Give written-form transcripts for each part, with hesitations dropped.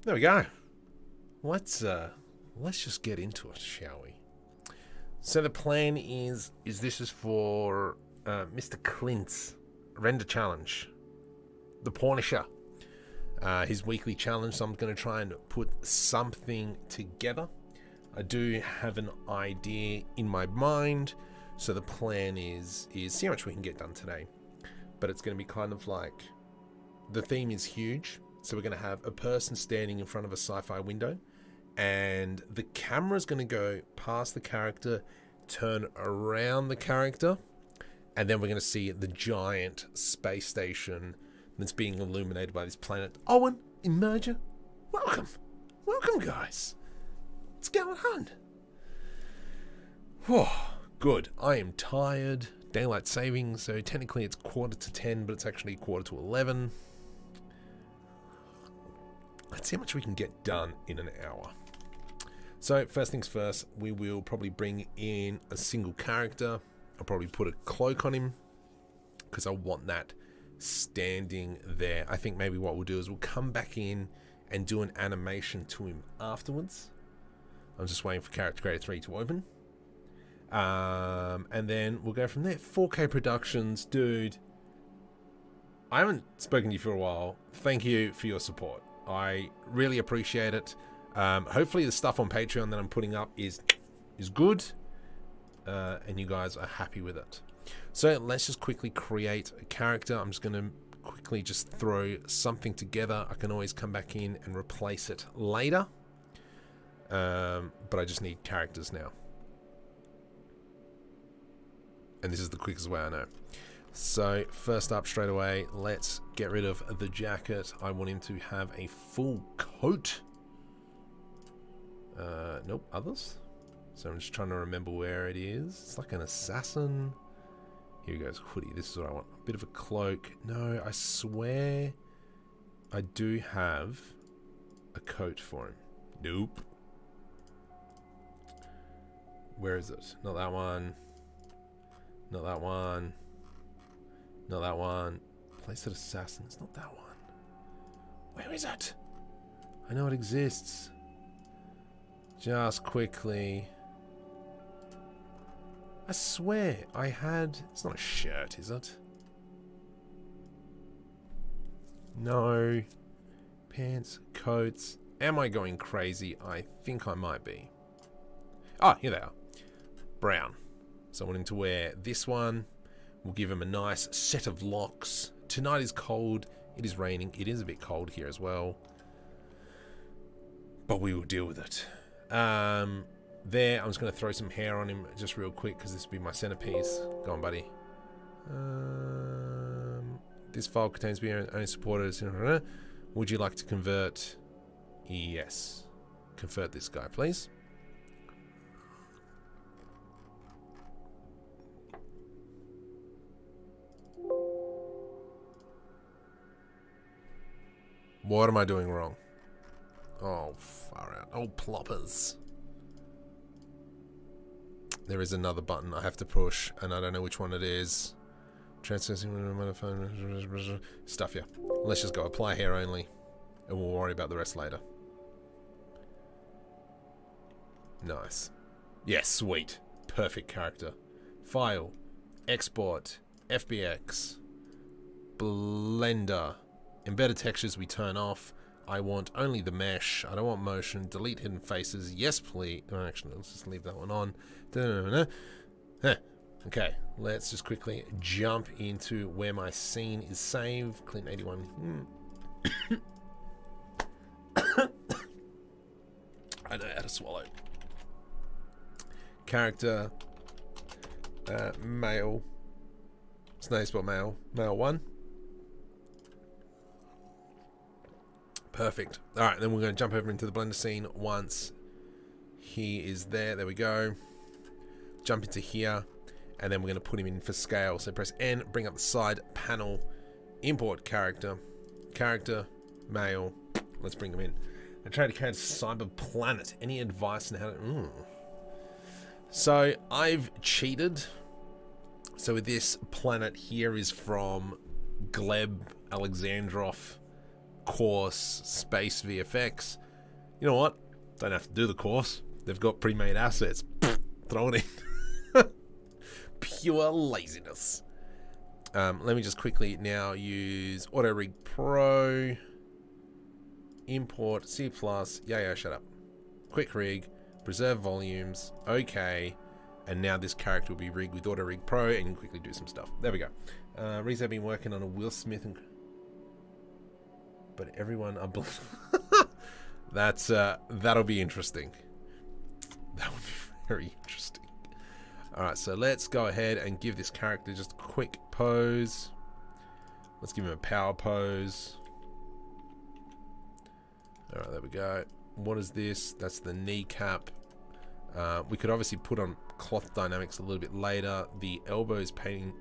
There we go. Let's just get into it, shall we? So the plan is this is for Mr. Clint's render challenge, the Punisher, his weekly challenge. So I'm going to try and put something together. I do have an idea in my mind, so the plan is see how much we can get done today. But it's going to be kind of like, the theme is huge, so we're going to have a person standing in front of a sci-fi window, and the camera's going to go past the character, turn around the character, and then we're going to see the giant space station that's being illuminated by this planet. Owen, Emerger, welcome guys. What's going on? Oh, good. I am tired. Daylight saving, so technically it's 9:45, but it's actually 11:15. Let's see how much we can get done in an hour. So first things first, we will probably bring in a single character. I'll probably put a cloak on him because I want that standing there. I think maybe what we'll do is we'll come back in and do an animation to him afterwards. I'm just waiting for Character Creator 3 to open. And then we'll go from there. 4K Productions, dude. I haven't spoken to you for a while. Thank you for your support. I really appreciate it. Hopefully the stuff on Patreon that I'm putting up is good, and you guys are happy with it. So let's just quickly create a character. I'm just going to quickly just throw something together. I can always come back in and replace it later, but I just need characters now. And this is the quickest way I know. So first up, straight away, let's get rid of the jacket. I want him to have a full coat. Nope, others. So I'm just trying to remember where it is. It's like an assassin. Here he goes, hoodie. This is what I want. A bit of a cloak. No, I swear I do have a coat for him. Nope. Where is it? Not that one. Not that one. Not that one. Place of Assassins. Not that one. Where is it? I know it exists. Just quickly. I swear I had... It's not a shirt, is it? No. Pants, coats. Am I going crazy? I think I might be. Ah, here they are. Brown. So I want him to wear this one. We'll give him a nice set of locks. Tonight is cold. It is raining. It is a bit cold here as well. But we will deal with it. There, I'm just going to throw some hair on him just real quick because this will be my centerpiece. Go on, buddy. This file contains only supported. Would you like to convert? Yes. Convert this guy, please. What am I doing wrong? Oh, far out. Oh, ploppers. There is another button I have to push, and I don't know which one it is. Transferring stuff, yeah. Let's just go apply hair only, and we'll worry about the rest later. Nice. Yes, sweet. Perfect character. File. Export. FBX. Blender. Embedded textures we turn off. I want only the mesh. I don't want motion. Delete hidden faces. Yes, please. Oh, actually, let's just leave that one on. Okay, let's just quickly jump into where my scene is saved. Clint 81. I know how to swallow. Character. Male. Snake spot male. Male 1. Perfect. Alright, then we're going to jump over into the blender scene once he is there. There we go. Jump into here, and then we're going to put him in for scale. So press N, bring up the side panel, import character, male. Let's bring him in. I tried to create Cyber Planet. Any advice on how to... So I've cheated. So this planet here is from Gleb Alexandrov course space VFX. You know what? Don't have to do the course. They've got pre-made assets. Throw it in. Pure laziness. Let me just quickly now use Auto Rig Pro. Import C+. Yeah, shut up. Quick rig. Preserve volumes. Okay. And now this character will be rigged with Auto Rig Pro and you can quickly do some stuff. There we go. Reese have been working on a Will Smith and... But everyone... That's, that'll be interesting. That would be very interesting. Alright, so let's go ahead and give this character just a quick pose. Let's give him a power pose. Alright, there we go. What is this? That's the kneecap. We could obviously put on cloth dynamics a little bit later. The elbow is pointing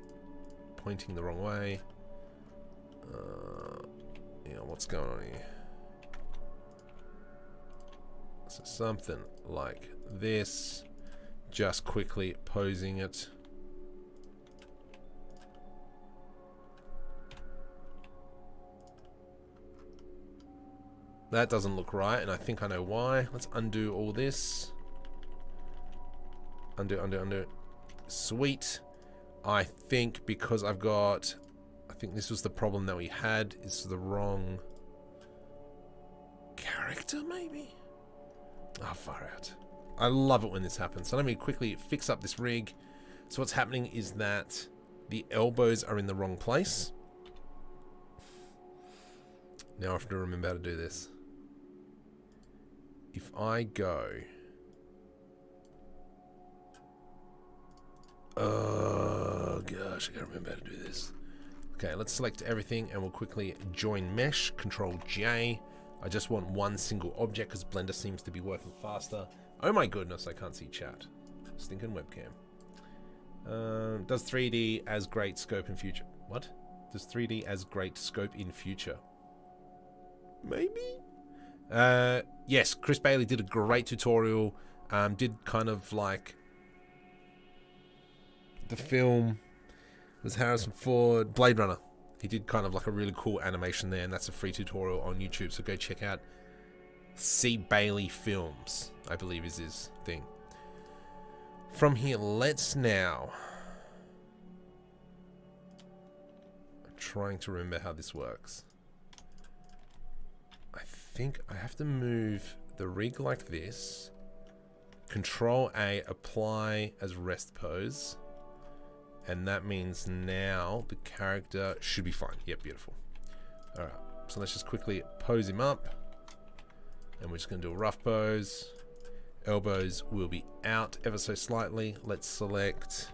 the wrong way. You know, what's going on here? So something like this. Just quickly posing it. That doesn't look right, and I think I know why. Let's undo all this. Undo. Sweet. I think because I've got... I think this was the problem that we had. It's the wrong character, maybe? Oh, far out. I love it when this happens. So let me quickly fix up this rig. So what's happening is that the elbows are in the wrong place. Now I have to remember how to do this. If I go... Oh gosh, I gotta remember how to do this. Okay, let's select everything and we'll quickly join mesh, Control J. I just want one single object because Blender seems to be working faster. Oh my goodness, I can't see chat. Stinking webcam. Does 3D as great scope in future? What? Does 3D as great scope in future? Maybe? Yes, Chris Bailey did a great tutorial. Did kind of like the film was Harrison Ford, Blade Runner. He did kind of like a really cool animation there, and that's a free tutorial on YouTube, so go check out C. Bailey Films, I believe is his thing. From here, let's now... I'm trying to remember how this works. I think I have to move the rig like this. Control A, apply as rest pose. And that means now the character should be fine. Yep, beautiful. Alright, so let's just quickly pose him up. And we're just going to do a rough pose. Elbows will be out ever so slightly. Let's select...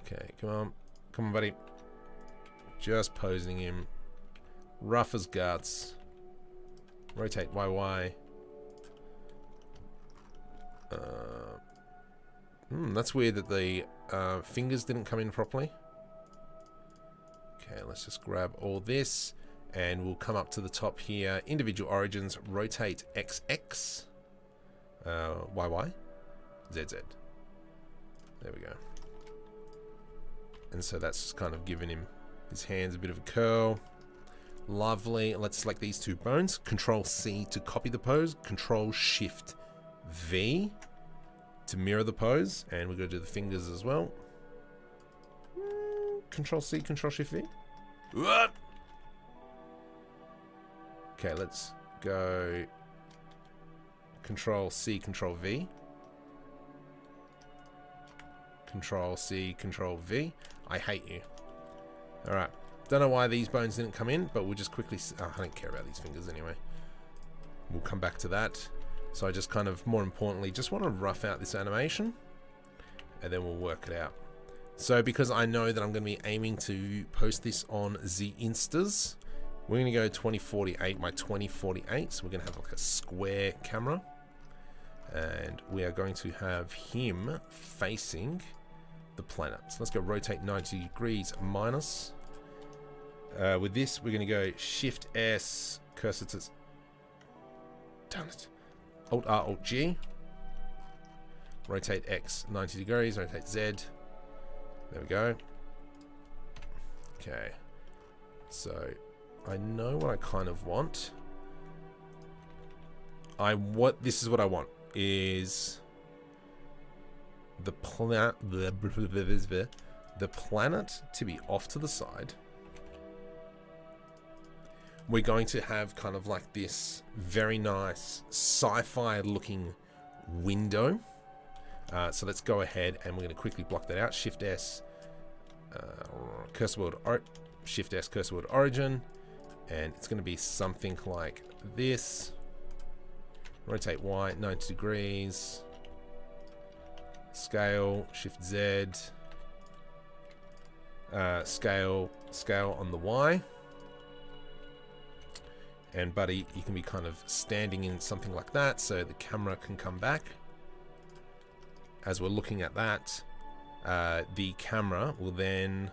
Okay, come on. Come on, buddy. Just posing him. Rough as guts. Rotate YY. That's weird that the fingers didn't come in properly. Okay, let's just grab all this and we'll come up to the top here. Individual origins, rotate XX. YY. ZZ. There we go. And so that's just kind of giving him his hands a bit of a curl. Lovely. Let's select these two bones. Control C to copy the pose. Control Shift V to mirror the pose. And we're going to do the fingers as well. Control C, Control Shift V. What? Okay, let's go Control C, Control V. Control C, Control V. I hate you. Alright. Don't know why these bones didn't come in, but we'll just quickly... Oh, I don't care about these fingers anyway. We'll come back to that. So I just kind of, more importantly, just want to rough out this animation. And then we'll work it out. So because I know that I'm going to be aiming to post this on the Instas, we're going to go 2048, my 2048. So we're going to have like a square camera. And we are going to have him facing the planet. So let's go rotate 90 degrees minus. With this, we're going to go Shift S, cursor to... Damn it. Alt R, Alt G. Rotate X 90 degrees, rotate Z. There we go. Okay. So I know what I kind of want. This is what I want is the planet to be off to the side. We're going to have kind of like this very nice sci-fi looking window. So let's go ahead and we're going to quickly block that out. Shift S, cursor wheel to Shift S, cursor wheel to origin, and it's going to be something like this. Rotate Y 90 degrees. Scale, Shift Z. Scale on the Y. And buddy, you can be kind of standing in something like that so the camera can come back. As we're looking at that, the camera will then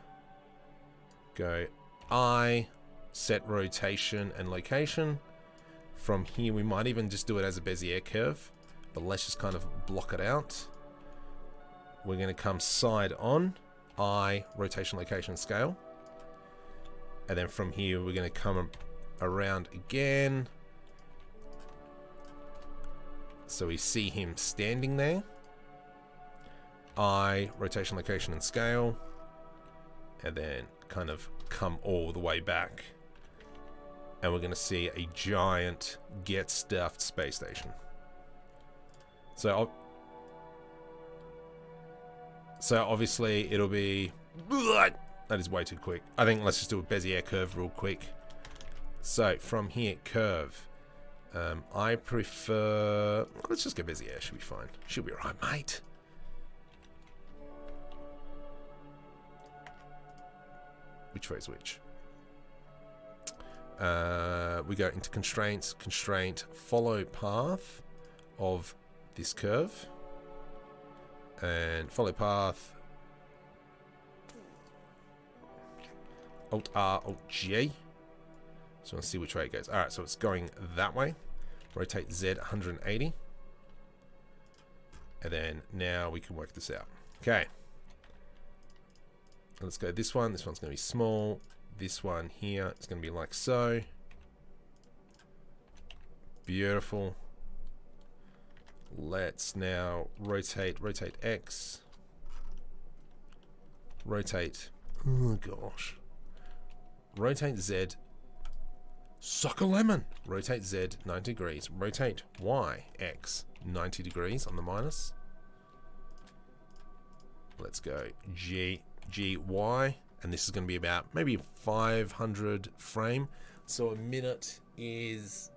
go I, set rotation and location. From here, we might even just do it as a Bezier curve, but let's just kind of block it out. We're going to come side on, I, rotation, location, scale. And then from here, we're going to come around again. So we see him standing there. I, rotation, location, and scale. And then kind of come all the way back. And we're going to see a giant get stuffed space station. So obviously it'll be... That is way too quick. I think let's just do a Bezier curve real quick. So from here, curve. I prefer... Let's just get Bezier, should be fine. Should be alright, mate. Which way is which? We go into constraints, constraint, follow path of this curve, and follow path, Alt R, Alt G. So let's see which way it goes. Alright, so it's going that way. Rotate Z 180. And then now we can work this out. Okay. Let's go this one. This one's going to be small. This one here is going to be like so. Beautiful. Let's now rotate X. Rotate. Oh gosh. Rotate Z. Suck a lemon. Rotate Z 90 degrees. Rotate Y, X 90 degrees on the minus. Let's go G, Y. And this is going to be about maybe 500 frame. So a minute is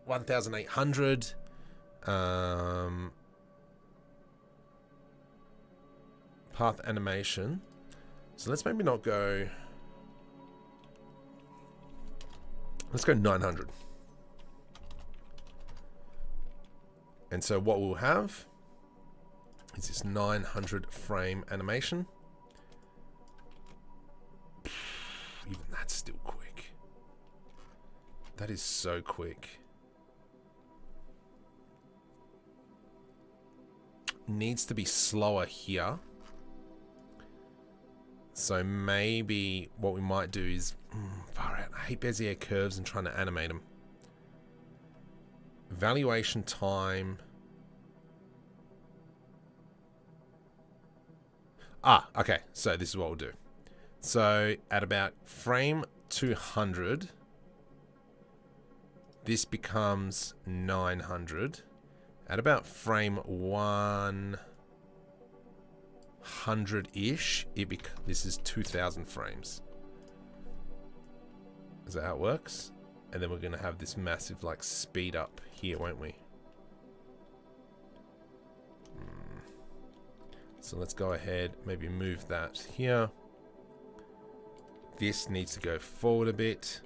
1,800. Path animation. So let's maybe not go... Let's go 900. And so what we'll have is this 900 frame animation. Even that's still quick. That is so quick. Needs to be slower here. So maybe what we might do is... far out. I hate Bezier curves and trying to animate them. Valuation time. Okay. So this is what we'll do. So at about frame 200, this becomes 900. At about frame 100-ish, this is 2,000 frames. Is that how it works? And then we're going to have this massive like speed up here, won't we? So let's go ahead, maybe move that here. This needs to go forward a bit.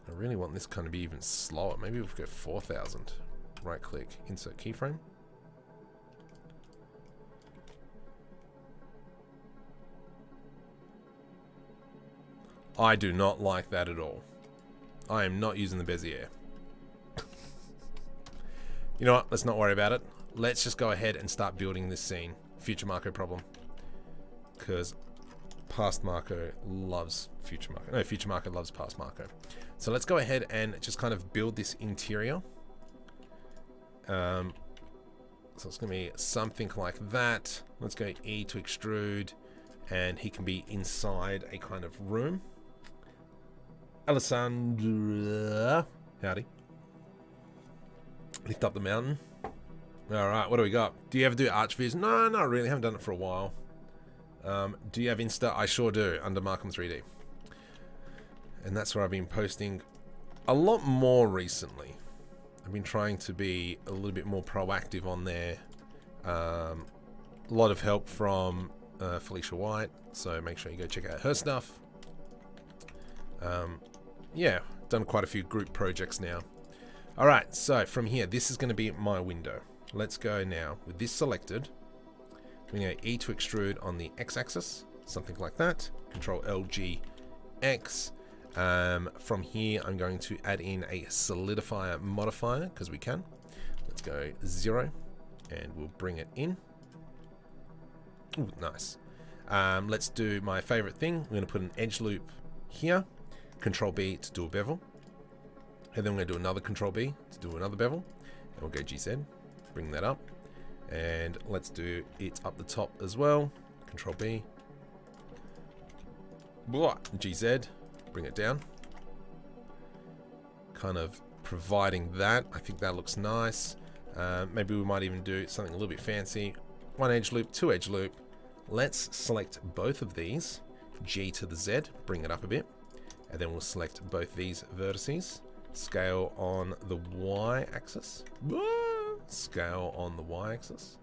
I really want this kind of be even slower. Maybe we'll go 4,000. Right click, insert keyframe. I do not like that at all. I am not using the Bezier. You know what? Let's not worry about it. Let's just go ahead and start building this scene future Marco problem. Because past Marco loves future Marco. No, future Marco loves past Marco. So let's go ahead and just kind of build this interior. So it's going to be something like that. Let's go E to extrude, and he can be inside a kind of room. Alessandra, howdy. Lift up the mountain. All right, what do we got? Do you ever do arch views? No, not really. Haven't done it for a while. Do you have Insta? I sure do, under Markham 3D. And that's where I've been posting a lot more recently. I've been trying to be a little bit more proactive on there. A lot of help from Felicia White, so make sure you go check out her stuff. Yeah, done quite a few group projects now. All right, so from here, this is going to be my window. Let's go now with this selected. We're going to E to extrude on the X-axis, something like that. Control L, G, X. From here, I'm going to add in a Solidifier Modifier, because we can. Let's go 0, and we'll bring it in. Ooh, nice. Let's do my favorite thing. We're going to put an edge loop here. Control B to do a bevel. And then we're going to do another Control B to do another bevel. And we'll go GZ, bring that up. And let's do it up the top as well. Control B. GZ, bring it down. Kind of providing that. I think that looks nice. Maybe we might even do something a little bit fancy. One edge loop, two edge loop. Let's select both of these. G to the Z, bring it up a bit. And then we'll select both these vertices. Scale on the Y-axis. Scale on the Y-axis.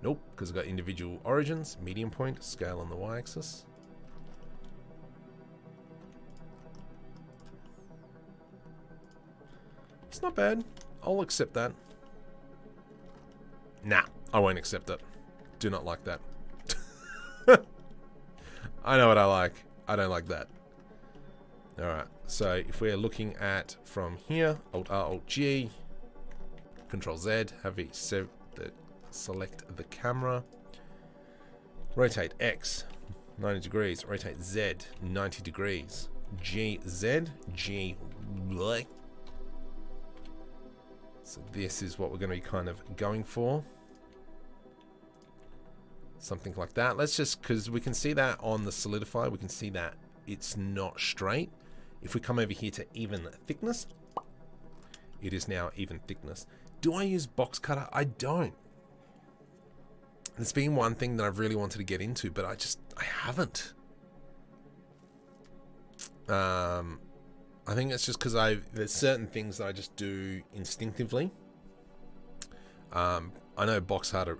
Nope, because I've got individual origins. Medium point, scale on the Y-axis. It's not bad. I'll accept that. Nah, I won't accept it. Do not like that. I know what I like. I don't like that. Alright, so if we're looking at from here, Alt-R, Alt-G, Control-Z, have it select the camera, rotate X 90 degrees, rotate Z 90 degrees, G, Z, G, bleh. So this is what we're going to be kind of going for. Something like that. Let's just, because we can see that on the Solidifier, we can see that it's not straight. If we come over here to even thickness, it is now even thickness. Do I use box cutter? I don't. It's been one thing that I've really wanted to get into, but I haven't. I think it's just because there's certain things that I just do instinctively. I know box cutter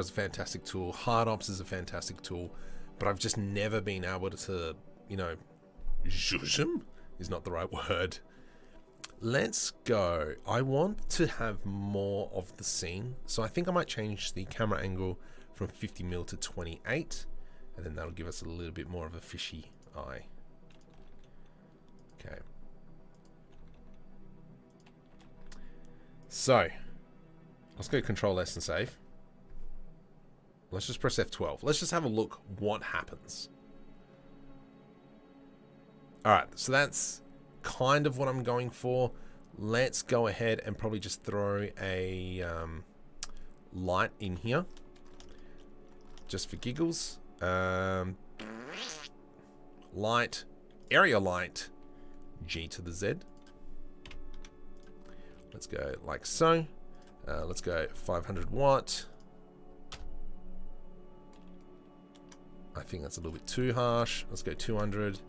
is a fantastic tool. Hard ops is a fantastic tool, but I've just never been able to, you know, zhuzh is not the right word. Let's go. I want to have more of the scene, so I think I might change the camera angle from 50mm to 28, and then that'll give us a little bit more of a fishy eye. Okay. So, let's go Control S and save. Let's just press F12. Let's just have a look what happens. Alright, so that's kind of what I'm going for. Let's go ahead and probably just throw a light in here. Just for giggles. Light, area light, G to the Z. Let's go like so. Let's go 500 watt. I think that's a little bit too harsh. Let's go 200.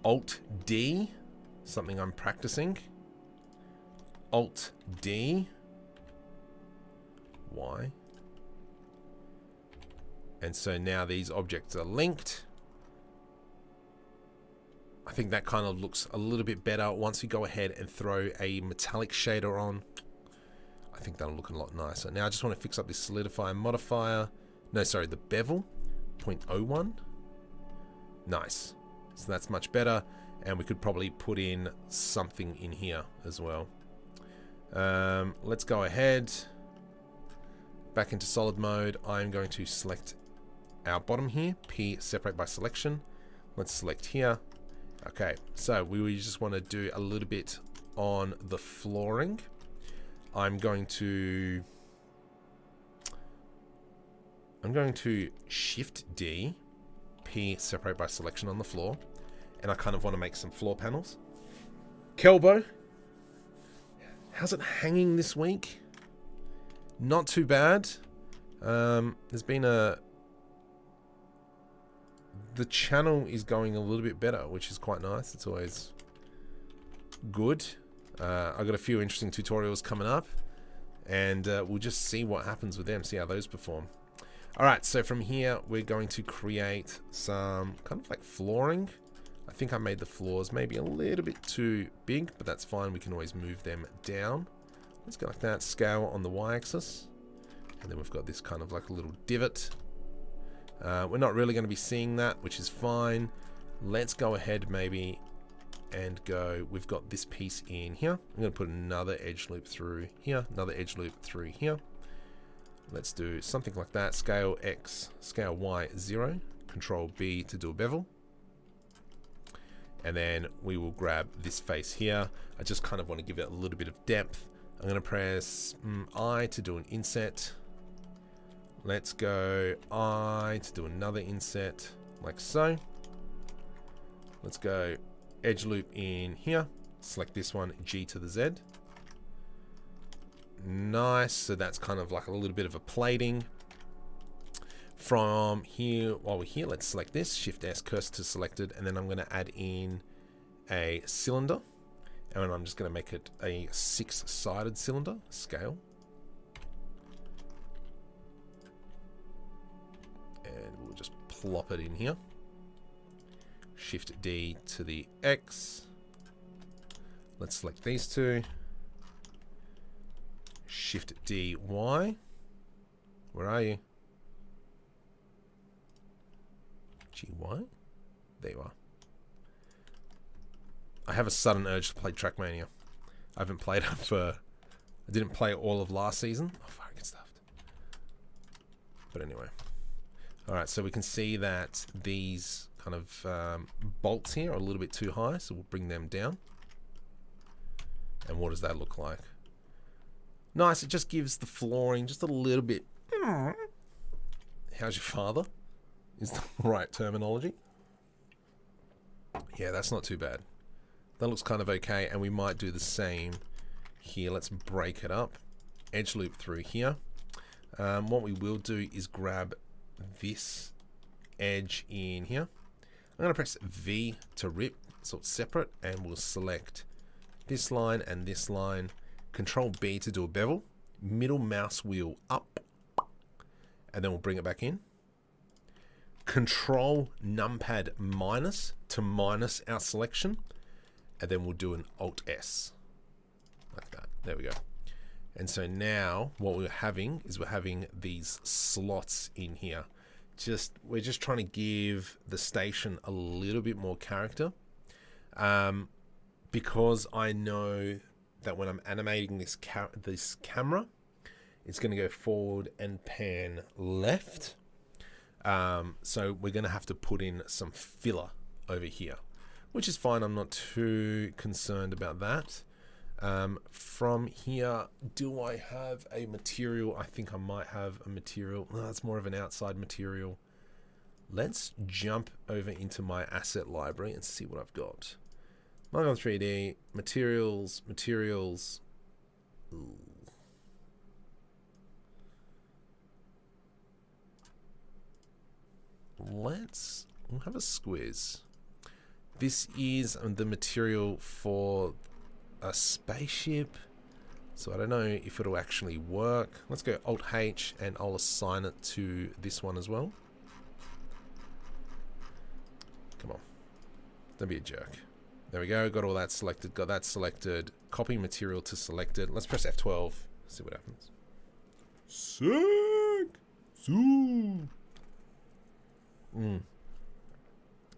Alt D, something I'm practicing. Alt D, Y. And so now these objects are linked. I think that kind of looks a little bit better. Once we go ahead and throw a metallic shader on, I think that'll look a lot nicer. Now I just want to fix up this Solidifier Modifier. No, sorry, the bevel, 0.01. Nice. So that's much better, and we could probably put in something in here as well. Let's go ahead, Back into solid mode, I'm going to select our bottom here, P separate by selection. Let's select here. Okay, so we just want to do a little bit on the flooring. I'm going to Shift D, P separate by selection on the floor, and I kind of want to make some floor panels. Kelbo, how's it hanging this week? Not too bad. There's been the channel is going a little bit better, which is quite nice. It's always good. I've got a few interesting tutorials coming up, and we'll just see what happens with them, see how those perform. Alright, so from here we're going to create some kind of like flooring. I think I made the floors maybe a little bit too big, but that's fine. We can always move them down. Let's go like that, scale on the y-axis. And then we've got this kind of like a little divot. We're not really going to be seeing that, which is fine. Let's go ahead maybe and go, we've got this piece in here. I'm going to put another edge loop through here, another edge loop through here. Let's do something like that. Scale X, scale Y 0, Control B to do a bevel. And then we will grab this face here. I just kind of want to give it a little bit of depth. I'm going to press I to do an inset. Let's go I to do another inset, like so. Let's go edge loop in here. Select this one, G to the Z. Nice, so that's kind of like a little bit of a plating. From here, while we're here, let's select this, Shift S, cursor to selected, and then I'm going to add in a cylinder. And I'm just going to make it a 6-sided cylinder, scale. And we'll just plop it in here. Shift D to the X. Let's select these two. Shift D, Y. Where are you? G, Y? There you are. I have a sudden urge to play Trackmania. I haven't played it for... I didn't play all of last season. Oh, fuck, I get stuffed. But anyway. Alright, so we can see that these kind of bolts here are a little bit too high, so we'll bring them down. And what does that look like? Nice, it just gives the flooring just a little bit... How's your father? Is the right terminology. Yeah, that's not too bad. That looks kind of okay, and we might do the same here. Let's break it up. Edge loop through here. What we will do is grab this edge in here. I'm going to press V to rip, so it's separate, and we'll select this line and this line. Control B to do a bevel. Middle mouse wheel up, and then we'll bring it back in. Control numpad minus to minus our selection, and then we'll do an Alt S like that. There we go. And so now what we're having is we're having these slots in here. We're just trying to give the station a little bit more character, because I know that when I'm animating this camera, it's going to go forward and pan left. So we're going to have to put in some filler over here, which is fine. I'm not too concerned about that. From here, do I have a material? I think I might have a material. No, it's more of an outside material. Let's jump over into my asset library and see what I've got. Margon 3D, materials. Ooh. We'll have a squiz. This is the material for a spaceship, so I don't know if it'll actually work. Let's go Alt H, and I'll assign it to this one as well. Come on, don't be a jerk. There we go, got all that selected, got that selected. Copy material to selected. Let's press F12, see what happens. Sick! Zoom!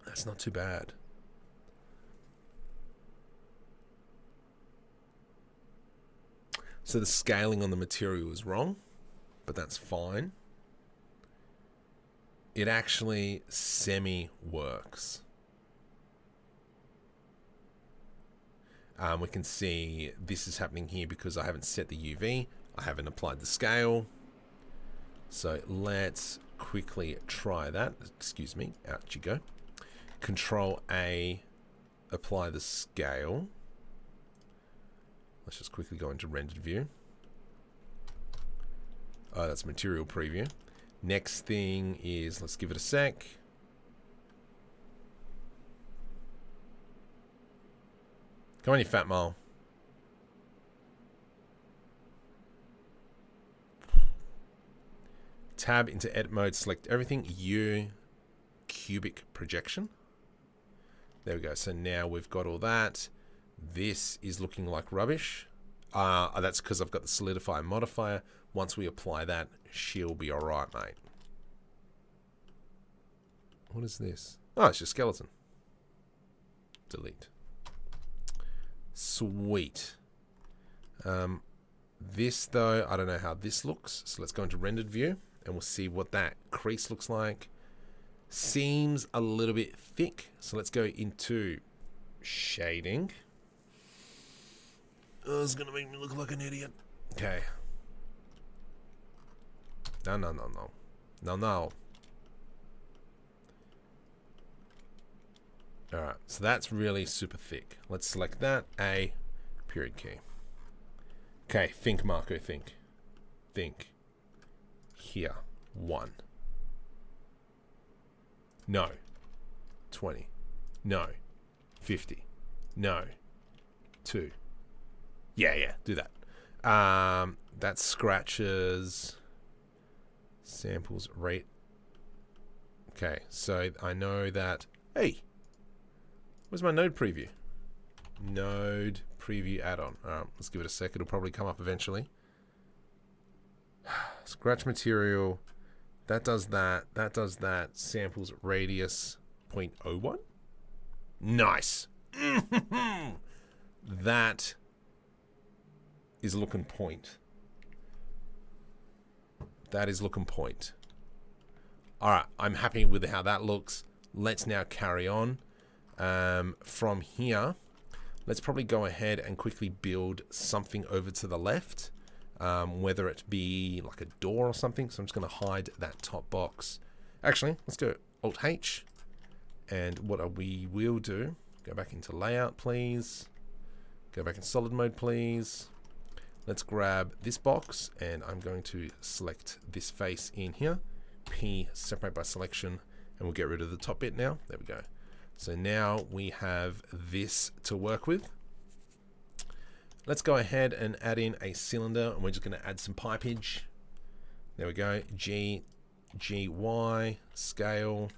That's not too bad. So the scaling on the material is wrong. but that's fine. It actually semi-works. We can see this is happening here because I haven't set the UV. I haven't applied the scale. So let's quickly try that. Excuse me. Out you go. Control A, apply the scale. Let's just quickly go into rendered view. Oh, that's material preview. Next thing is, let's give it a sec. Come on, you fat mole. Tab into edit mode, select everything. U, cubic projection. There we go. So now we've got all that. This is looking like rubbish. That's because I've got the Solidifier Modifier. Once we apply that, she'll be alright, mate. What is this? Oh, it's your skeleton. Delete. Sweet. This, though, I don't know how this looks. So let's go into rendered view, and we'll see what that crease looks like. Seems a little bit thick. So let's go into shading. Oh, it's going to make me look like an idiot. Okay. No. Alright, so that's really super thick. Let's select that. A, period key. Okay, think, Marco, think. Think. Here. 1. No. 20. No. 50. No. 2. Yeah, do that. That scratches samples rate. Okay, so I know that. Hey, where's my node preview? Node preview add-on. Let's give it a sec. It'll probably come up eventually. Scratch material. That does that. That does that. Samples radius 0.01. Nice. That is looking point. That is looking point. All right, I'm happy with how that looks. Let's now carry on. From here, let's probably go ahead and quickly build something over to the left, whether it be like a door or something. So I'm just going to hide that top box. Actually, let's go Alt-H. And what we will do, go back into layout, please. Go back in solid mode, please. Let's grab this box, and I'm going to select this face in here. P, separate by selection, and we'll get rid of the top bit now. There we go. So now we have this to work with. Let's go ahead and add in a cylinder, and we're just going to add some pipage. There we go. G, Y, scale.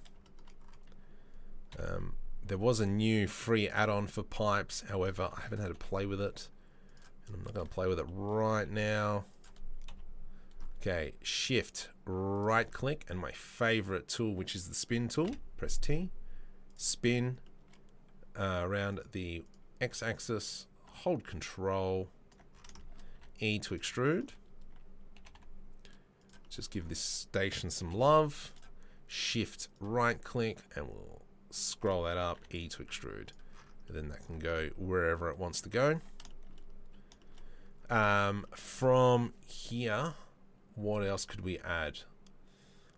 There was a new free add-on for pipes. However, I haven't had to play with it. And I'm not going to play with it right now. Okay, shift, right click, and my favorite tool, which is the spin tool. Press T, spin around the x-axis, hold control, E to extrude. Just give this station some love. Shift, right click, and we'll scroll that up, E to extrude. And then that can go wherever it wants to go. From here, what else could we add?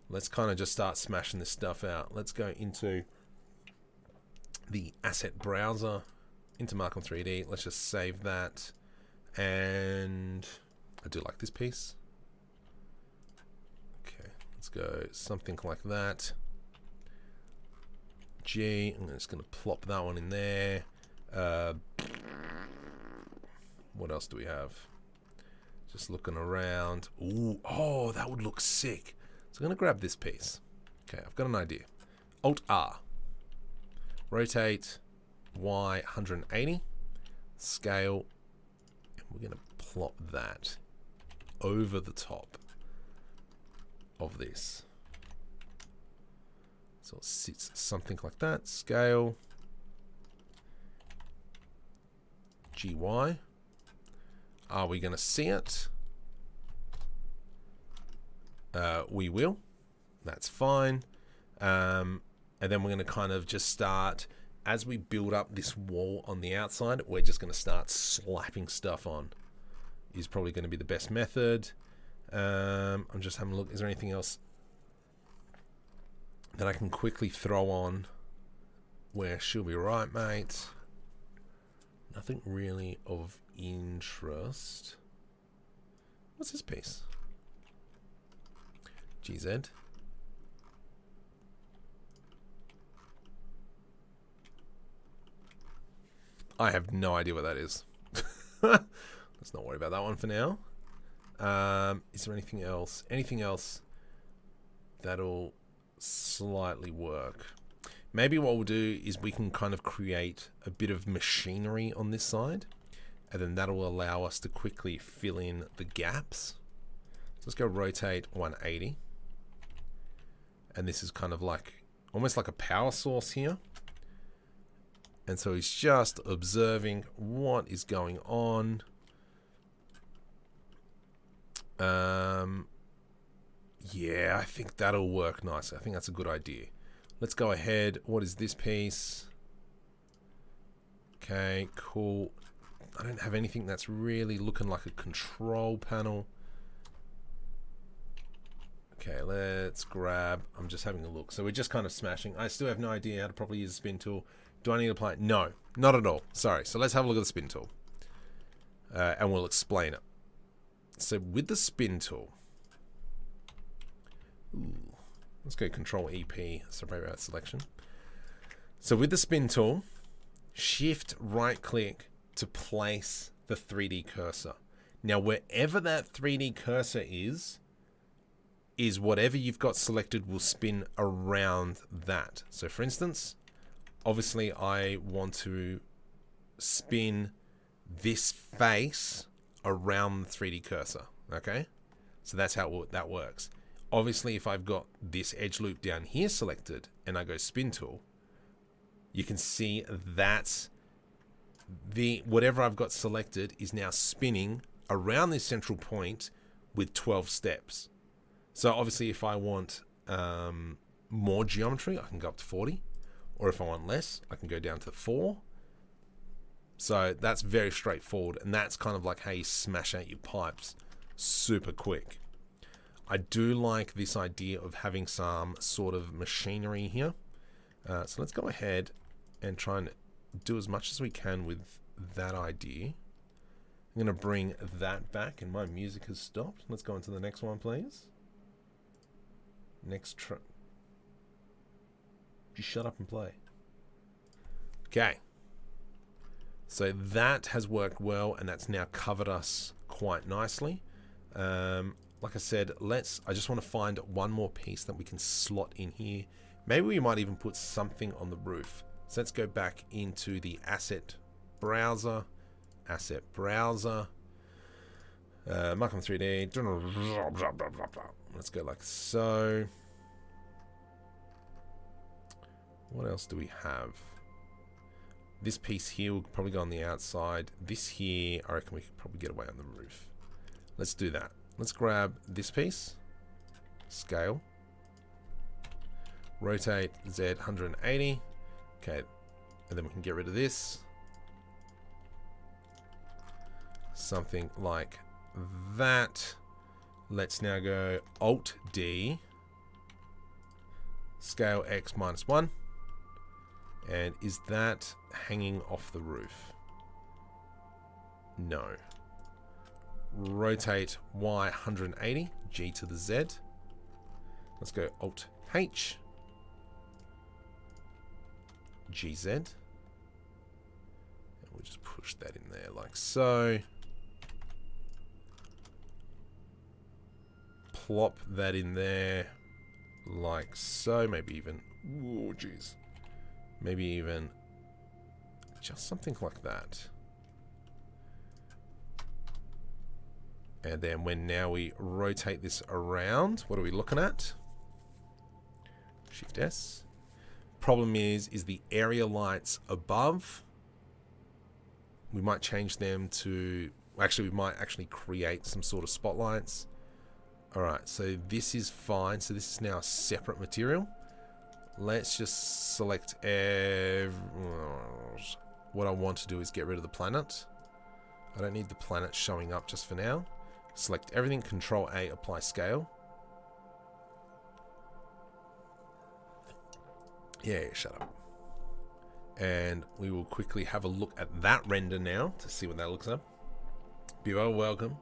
Let's kind of just start smashing this stuff out. Let's go into the asset browser, into Markham 3D. Let's just save that. And I do like this piece. Okay, let's go something like that. G, I'm just going to plop that one in there. What else do we have? Just looking around. Ooh, oh, that would look sick. So I'm going to grab this piece. Okay, I've got an idea. Alt-R. Rotate. Y 180. Scale. And we're going to plop that over the top of this. So it sits something like that. Scale. GY. Are we going to see it? we will. That's fine. And then we're going to kind of just start, as we build up this wall on the outside, we're just going to start slapping stuff on. Is probably going to be the best method. I'm just having a look. Is there anything else that I can quickly throw on? Where she'll be right, mate. Nothing really of interest. What's this piece? GZ. I have no idea what that is. Let's not worry about that one for now. Is there anything else? Anything else that'll slightly work? Maybe what we'll do is we can kind of create a bit of machinery on this side, and then that'll allow us to quickly fill in the gaps. So let's go rotate 180. And this is kind of like, almost like a power source here. And so he's just observing what is going on. Yeah, I think that'll work nicely. I think that's a good idea. Let's go ahead. What is this piece? Okay, cool. I don't have anything that's really looking like a control panel. Okay, let's grab. I'm just having a look. So we're just kind of smashing. I still have no idea how to properly use a spin tool. Do I need to apply it? No, not at all. Sorry. So let's have a look at the spin tool. And we'll explain it. So with the spin tool, let's go Control EP, separate out selection. So with the spin tool, shift right click to place the 3D cursor. Now wherever that 3D cursor is whatever you've got selected will spin around that. So for instance, obviously I want to spin this face around the 3D cursor, okay? So that's how that works. Obviously, if I've got this edge loop down here selected and I go spin tool, you can see that whatever I've got selected is now spinning around this central point with 12 steps. So obviously, if I want more geometry, I can go up to 40. Or if I want less, I can go down to 4. So that's very straightforward, and that's kind of like how you smash out your pipes super quick. I do like this idea of having some sort of machinery here. So let's go ahead and try and do as much as we can with that idea. I'm going to bring that back, and my music has stopped. Let's go into the next one, please. Next track. Just shut up and play. Okay. So that has worked well, and that's now covered us quite nicely. Like I said, I just want to find one more piece that we can slot in here. Maybe we might even put something on the roof. So let's go back into the asset browser. Micron 3D. Let's go like so. What else do we have? This piece here will probably go on the outside. This here, I reckon we could probably get away on the roof. Let's do that. Let's grab this piece. Scale. Rotate Z 180. Okay. And then we can get rid of this. Something like that. Let's now go Alt D. Scale X -1. And is that hanging off the roof? No. Rotate Y 180, G to the Z. Let's go Alt H, GZ. And we'll just push that in there like so. Plop that in there like so. Maybe even, oh geez. Maybe even just something like that. And then when now we rotate this around, what are we looking at? Shift S. Problem is the area lights above. We might change them to, actually we might actually create some sort of spotlights. Alright, so this is fine. So this is now a separate material. Let's just select what I want to do is get rid of the planet. I don't need the planet showing up just for now. Select everything, Control A, apply scale. Yeah, shut up. And we will quickly have a look at that render now to see what that looks like. Be welcome.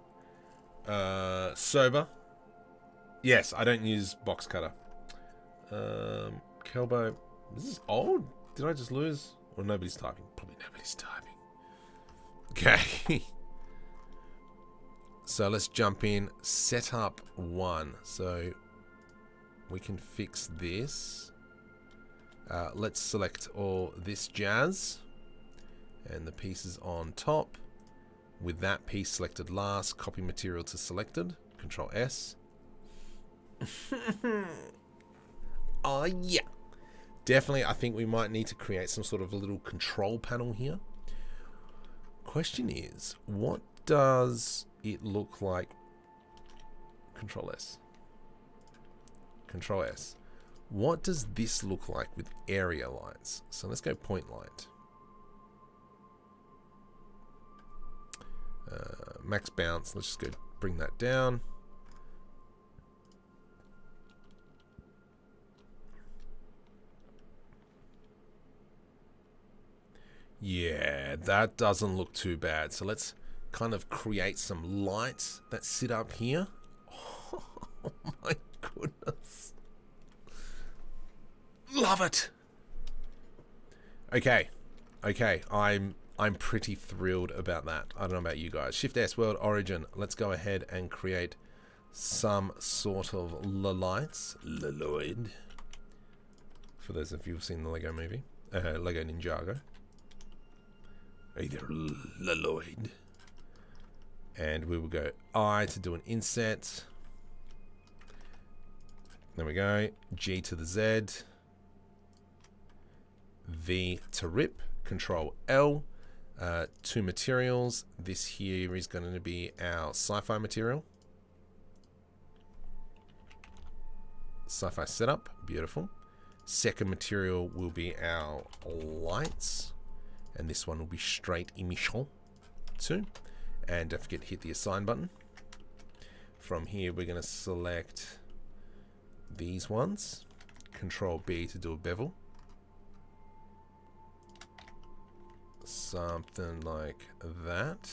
Sober. Yes, I don't use box cutter. Kelbo. This is old. Did I just lose? Or nobody's typing? Probably nobody's typing. Okay. So let's jump in. Setup 1. So we can fix this. Let's select all this jazz. And the pieces on top. With that piece selected last. Copy material to selected. Control S. Oh yeah. Definitely, I think we might need to create some sort of a little control panel here. Question is, what does it look like? Control S. Control S. What does this look like with area lights? So let's go point light. Max bounce. Let's just go bring that down. Yeah, that doesn't look too bad. So let's kind of create some lights that sit up here. Oh my goodness. Love it. Okay. Okay, I'm pretty thrilled about that. I don't know about you guys. Shift S World Origin. Let's go ahead and create some sort of lights. Lloyd. For those of you who've seen the Lego movie. Lego Ninjago. Either Lloyd. And we will go I to do an inset. There we go. G to the Z. V to rip. Control L. Two materials. This here is going to be our Scifi material. Sci-fi setup. Beautiful. Second material will be our lights. And this one will be straight emission 2. And don't forget to hit the assign button. From here, we're going to select these ones. Control B to do a bevel. Something like that.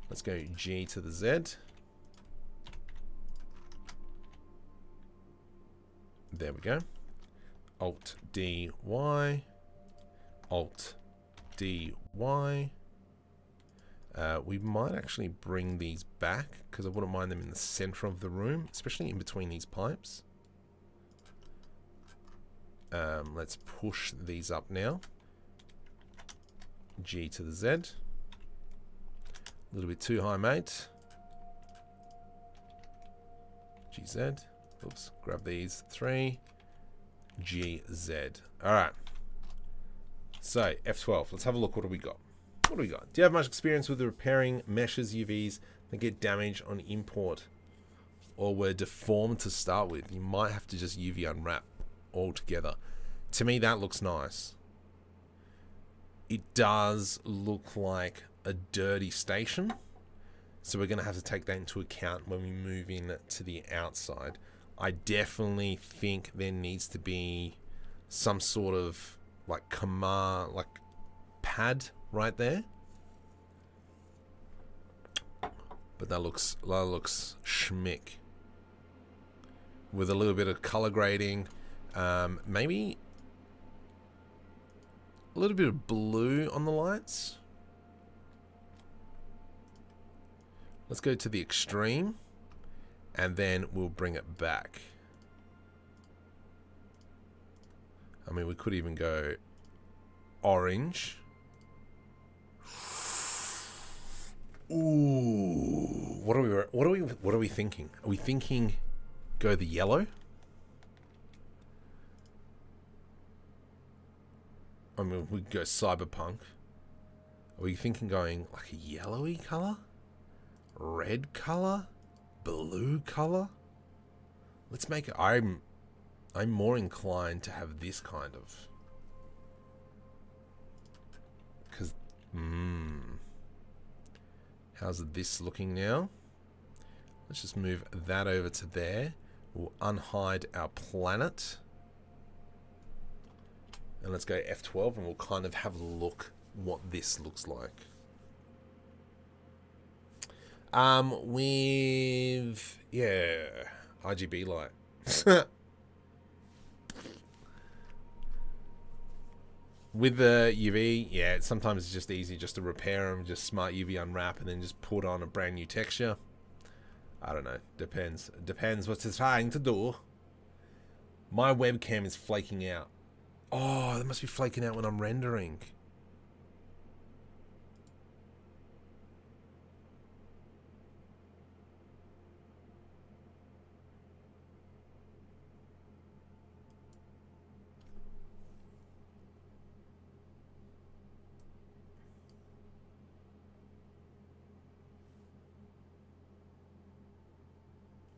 Let's go G to the Z. There we go. Alt D Y. Alt D Y. We might actually bring these back because I wouldn't mind them in the center of the room, especially in between these pipes. Let's push these up now. G to the Z. A little bit too high, mate. GZ. Oops. Grab these 3. GZ. Alright. So, F12. Let's have a look. What do we got? What do we got? Do you have much experience with repairing meshes UVs that get damaged on import or were deformed to start with? You might have to just UV unwrap altogether. To me, that looks nice. It does look like a dirty station. So we're going to have to take that into account when we move in to the outside. I definitely think there needs to be some sort of like command, like pad right there. But that looks schmick. With a little bit of color grading. Maybe a little bit of blue on the lights. Let's go to the extreme. And then we'll bring it back. I mean, we could even go orange. Ooh, what are we thinking? Are we thinking go the yellow? I mean, we go cyberpunk. Are we thinking going like a yellowy color? Red color? Blue color? Let's make it. I'm more inclined to have this kind of. Because, how's this looking now? Let's just move that over to there. We'll unhide our planet. And let's go F12 and we'll kind of have a look what this looks like. With, yeah, RGB light. With the UV, yeah, sometimes it's just easy just to repair them, just smart UV unwrap and then just put on a brand new texture. I don't know, depends what it's trying to do. My webcam is flaking out. Oh, that must be flaking out when I'm rendering.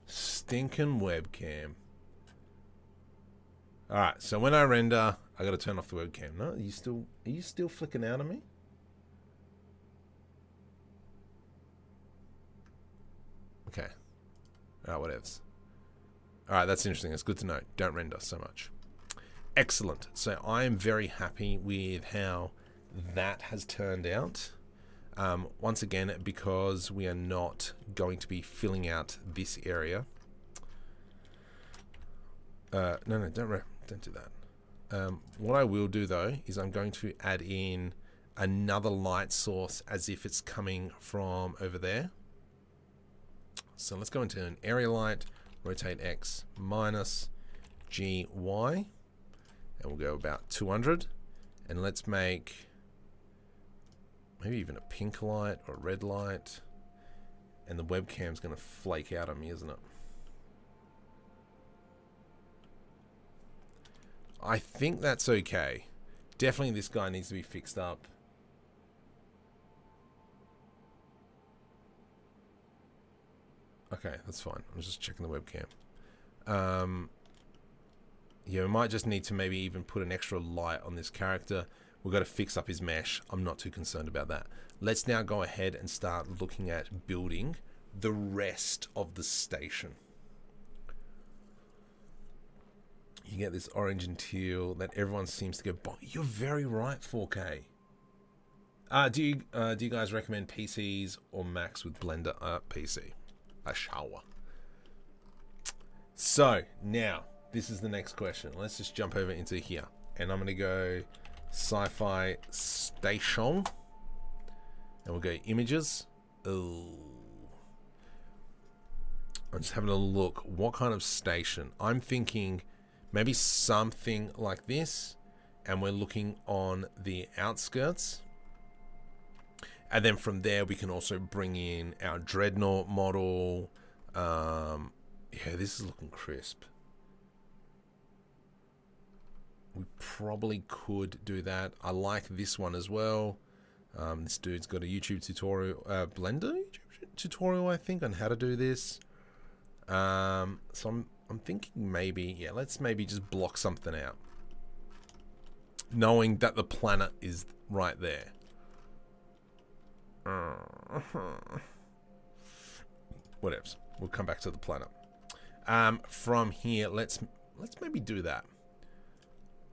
Stinking webcam. Alright, so when I render, I gotta turn off the webcam. No, are you still flicking out on me? Okay. Alright, whatevs. Alright, that's interesting. It's good to know. Don't render so much. Excellent. So I am very happy with how that has turned out. Once again, because we are not going to be filling out this area. No, don't do that. What I will do though is I'm going to add in another light source as if it's coming from over there. So let's go into an area light, rotate X minus GY, and we'll go about 200. And let's make maybe even a pink light or a red light. And the webcam's going to flake out on me, isn't it? I think that's okay. Definitely this guy needs to be fixed up. Okay, that's fine. I'm just checking the webcam. Yeah, we might just need to maybe even put an extra light on this character. We've got to fix up his mesh. I'm not too concerned about that. Let's now go ahead and start looking at building the rest of the station. You get this orange and teal that everyone seems to go, you're very right, 4K. Do you guys recommend PCs or Macs with Blender? PC. A shower. So, now, this is the next question. Let's just jump over into here. And I'm going to go Sci-Fi Station. And we'll go Images. Oh. I'm just having a look. What kind of station? I'm thinking maybe something like this, and we're looking on the outskirts. And then from there, we can also bring in our Dreadnought model. Yeah, this is looking crisp. We probably could do that. I like this one as well. This dude's got a YouTube tutorial, Blender YouTube tutorial, I think, on how to do this. So I'm thinking maybe, yeah, let's maybe just block something out, knowing that the planet is right there. Whatevs. We'll come back to the planet. From here, let's maybe do that.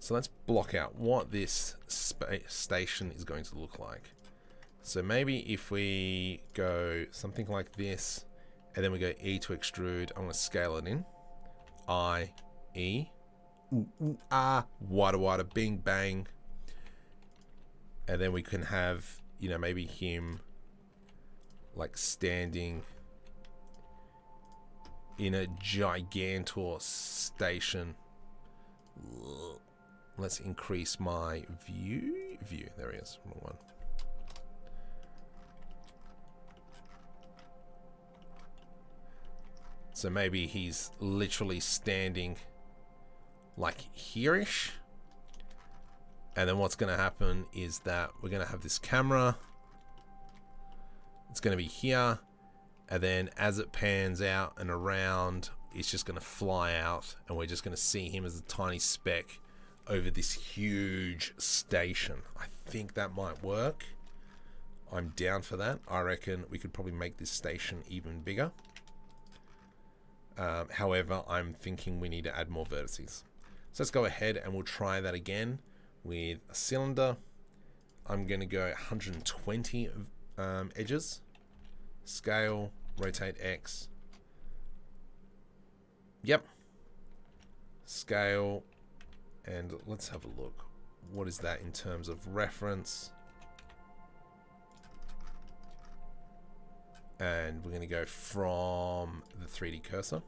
So let's block out what this station is going to look like. So maybe if we go something like this, and then we go E to extrude, I'm going to scale it in. I, E, ooh, ooh, ah, wada wada, bing, bang. And then we can have, you know, maybe him like standing in a gigantor station. Let's increase my view. There he is. Wrong one. So maybe he's literally standing like here-ish. And then what's going to happen is that we're going to have this camera. It's going to be here. And then as it pans out and around, is just going to fly out, and we're just going to see him as a tiny speck over this huge station. I think that might work. I'm down for that. I reckon we could probably make this station even bigger. However, I'm thinking we need to add more vertices. So let's go ahead and we'll try that again with a cylinder. I'm going to go 120 edges. Scale, rotate X. Yep. Scale. And let's have a look. What is that in terms of reference? And we're going to go from the 3D cursor.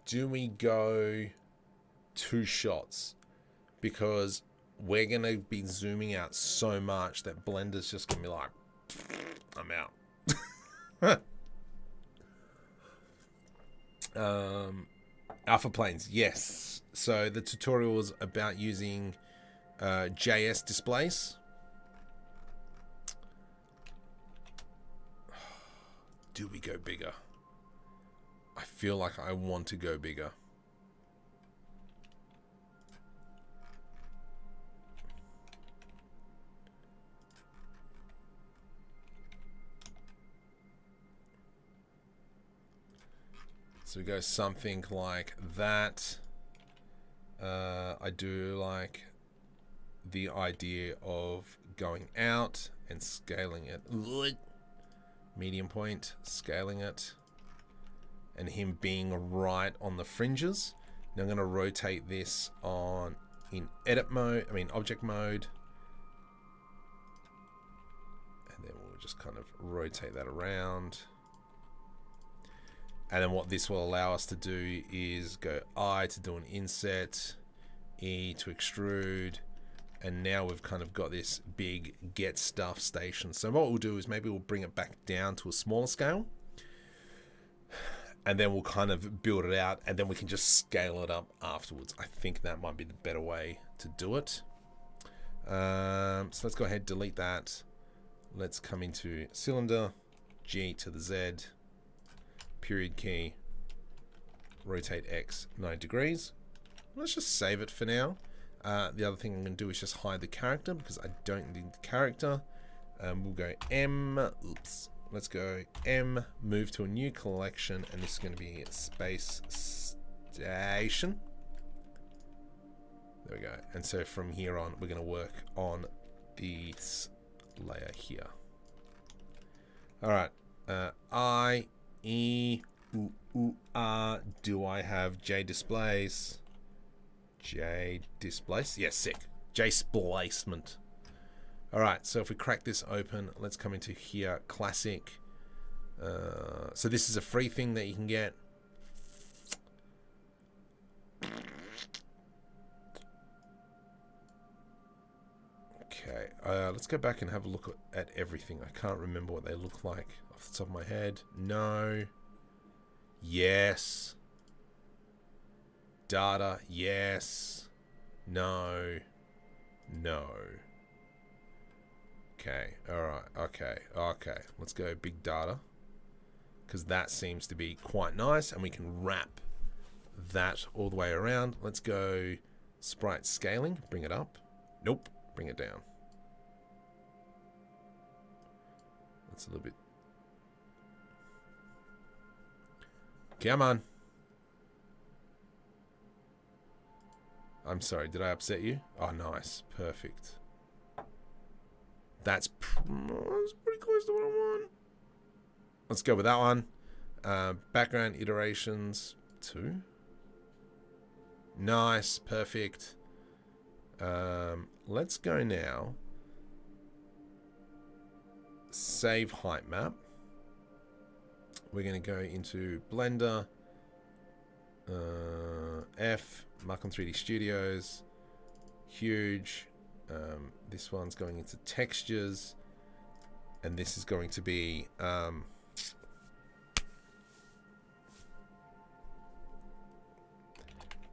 Do we go 2 shots? Because we're going to be zooming out so much that Blender's just going to be like, I'm out. Alpha planes, yes. So the tutorial was about using JS displays. Do we go bigger? I feel like I want to go bigger. So we go something like that. I do like the idea of going out and scaling it. Medium point, scaling it. And him being right on the fringes. Now I'm going to rotate this in edit mode, object mode. And then we'll just kind of rotate that around. And then what this will allow us to do is go I to do an inset, E to extrude, and now we've kind of got this big get stuff station. So what we'll do is maybe we'll bring it back down to a smaller scale. And then we'll kind of build it out, and then we can just scale it up afterwards. I think that might be the better way to do it. So let's go ahead, delete that. Let's come into cylinder, G to the Z, period key, rotate X 9 degrees. Let's just save it for now. The other thing I'm going to do is just hide the character because I don't need the character. We'll go M, oops. Let's go M, move to a new collection, and this is going to be Space Station. There we go. And so from here on, we're going to work on this layer here. All right. I, E, U, U, R. Do I have J displays? J displace? Yes, sick. J splacement. All right, so if we crack this open, let's come into here, classic. So this is a free thing that you can get. Okay, let's go back and have a look at everything. I can't remember what they look like off the top of my head. No. Yes. Data. Yes. No. No. Okay, alright, okay. Let's go big data. Because that seems to be quite nice, and we can wrap that all the way around. Let's go sprite scaling, bring it up. Nope, bring it down. That's a little bit... Come on. I'm sorry, did I upset you? Oh, nice, perfect. That's pretty close to what I want. Let's go with that one. Background iterations 2. Nice, perfect. Let's go now. Save height map. We're going to go into Blender, F, Mark on 3D Studios, huge, This one's going into textures, and this is going to be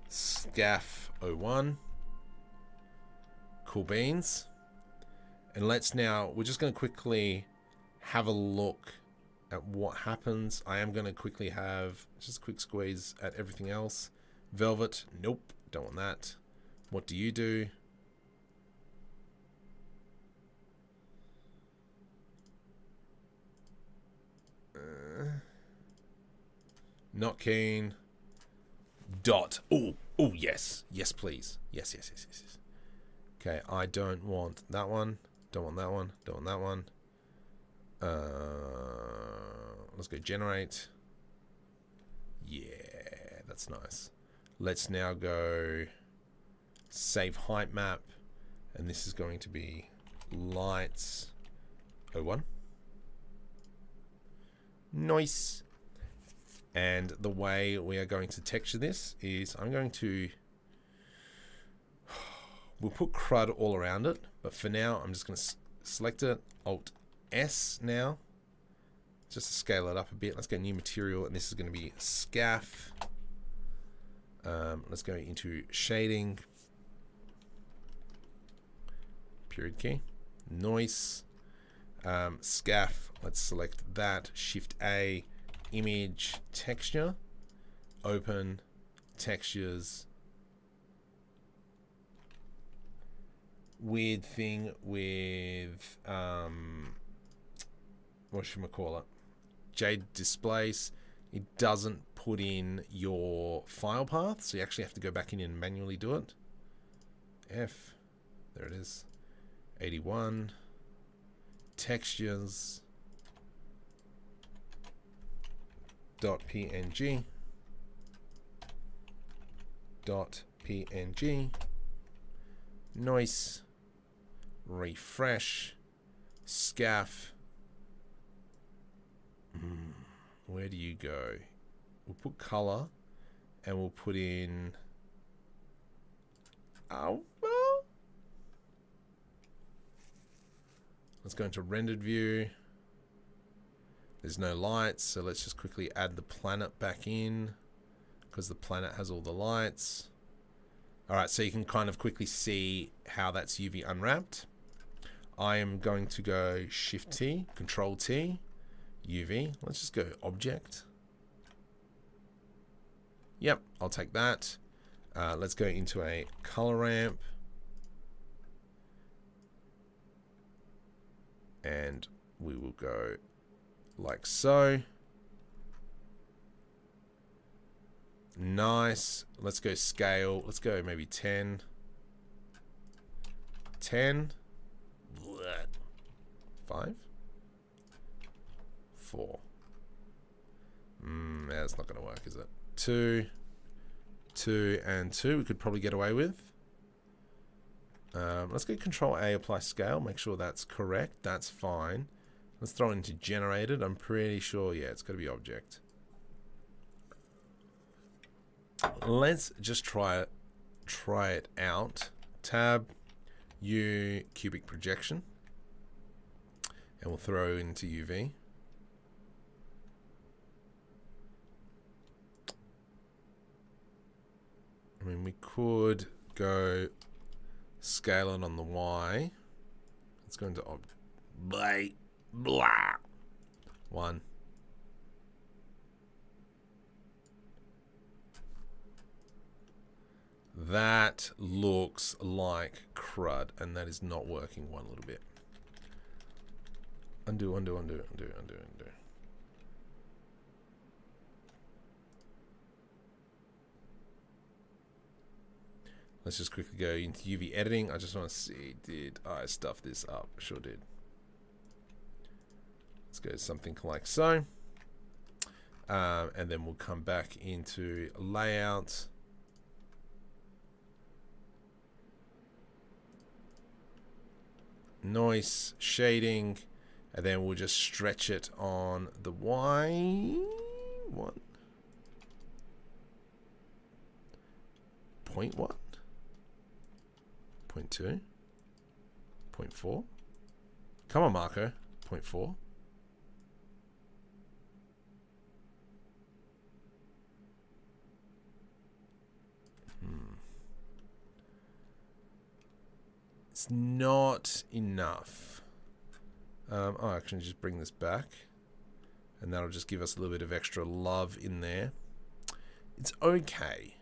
Scaff 01. Cool beans. And let's now, we're just going to quickly have a look at what happens. I am going to quickly have just a quick squeeze at everything else. Velvet, nope, don't want that. What do you do? Not keen. Dot. Oh, yes. Yes, please. Yes. Okay, I don't want that one. Don't want that one. Don't want that one. Let's go generate. Yeah, that's nice. Let's now go save height map. And this is going to be lights 01. Nice. And the way we are going to texture this is I'm going to, we'll put crud all around it, but for now I'm just going to select it, Alt S now, just to scale it up a bit. Let's go new material, and this is going to be Scaff. Let's go into shading, period key, noise, Scaff. Let's select that, Shift A, image, texture, open, textures. Weird thing with what should we call it? Jade displace. It doesn't put in your file path, so you actually have to go back in and manually do it. F, there it is. 81 textures. .png .png noise, refresh, Scaff. Where do you go? We'll put color, and we'll put in alpha. Let's go into rendered view. There's no lights, so let's just quickly add the planet back in, because the planet has all the lights. Alright, so you can kind of quickly see how that's UV unwrapped. I am going to go Shift T, Control T, UV. Let's just go Object. Yep, I'll take that. Let's go into a color ramp. And we will go like so. Nice. Let's go scale. Let's go maybe 10. 10. 5. 4. That's not going to work, is it? 2. 2 and 2 we could probably get away with. Let's go Control A, apply scale. Make sure that's correct. That's fine. Let's throw it into generated. I'm pretty sure, yeah, it's got to be object. Let's just try it out. Tab, U, cubic projection, and we'll throw into UV. I mean, we could go scale it on the Y. Let's go into blah. 1. That looks like crud, and that is not working one little bit. Undo. Let's just quickly go into UV editing. I just want to see, did I stuff this up? Sure did. Let's go something like so. And then we'll come back into layout. Noise, shading, and then we'll just stretch it on the Y. 1. 0.1. 0.2. 0.4. Come on, Marco. 0.4. It's not enough. I can just bring this back. And that'll just give us a little bit of extra love in there. It's okay.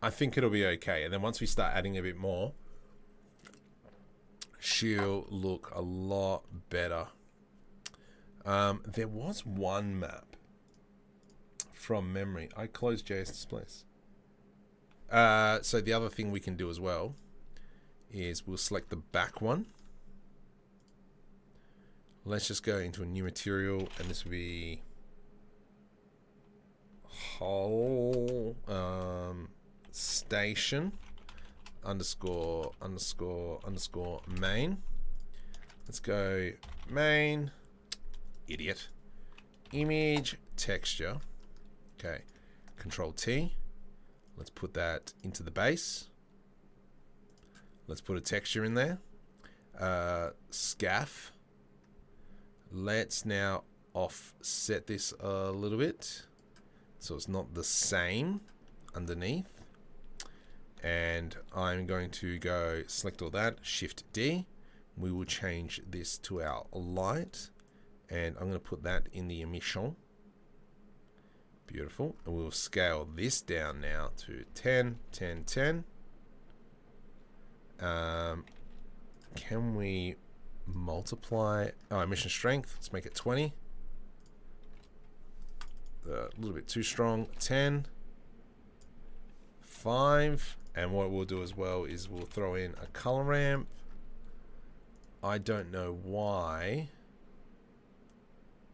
I think it'll be okay. And then once we start adding a bit more, she'll look a lot better. There was one map from memory. I closed JS Displays. So the other thing we can do as well is we'll select the back one. Let's just go into a new material, and this will be whole station underscore main. Let's go main, idiot, image texture. Okay, Control T. Let's put that into the base. Let's put a texture in there. Scaff. Let's now offset this a little bit so it's not the same underneath. And I'm going to go select all that, Shift D. We will change this to our light, and I'm going to put that in the emission. Beautiful. And we'll scale this down now to 10, 10, 10. Can we multiply emission strength? Let's make it 20. A little bit too strong. 10, 5. And what we'll do as well is we'll throw in a color ramp. I don't know why.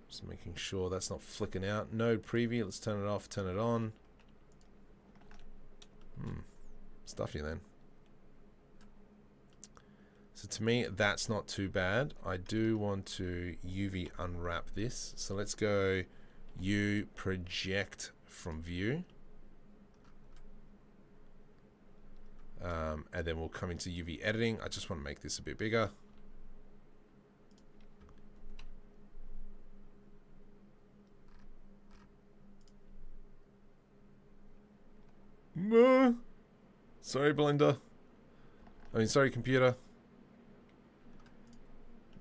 Just making sure that's not flicking out. Node preview. Let's turn it off, turn it on. Stuffy then. So to me, that's not too bad. I do want to UV unwrap this. So let's go U project from view. And then we'll come into UV editing. I just want to make this a bit bigger. Sorry, Blender. Sorry, computer.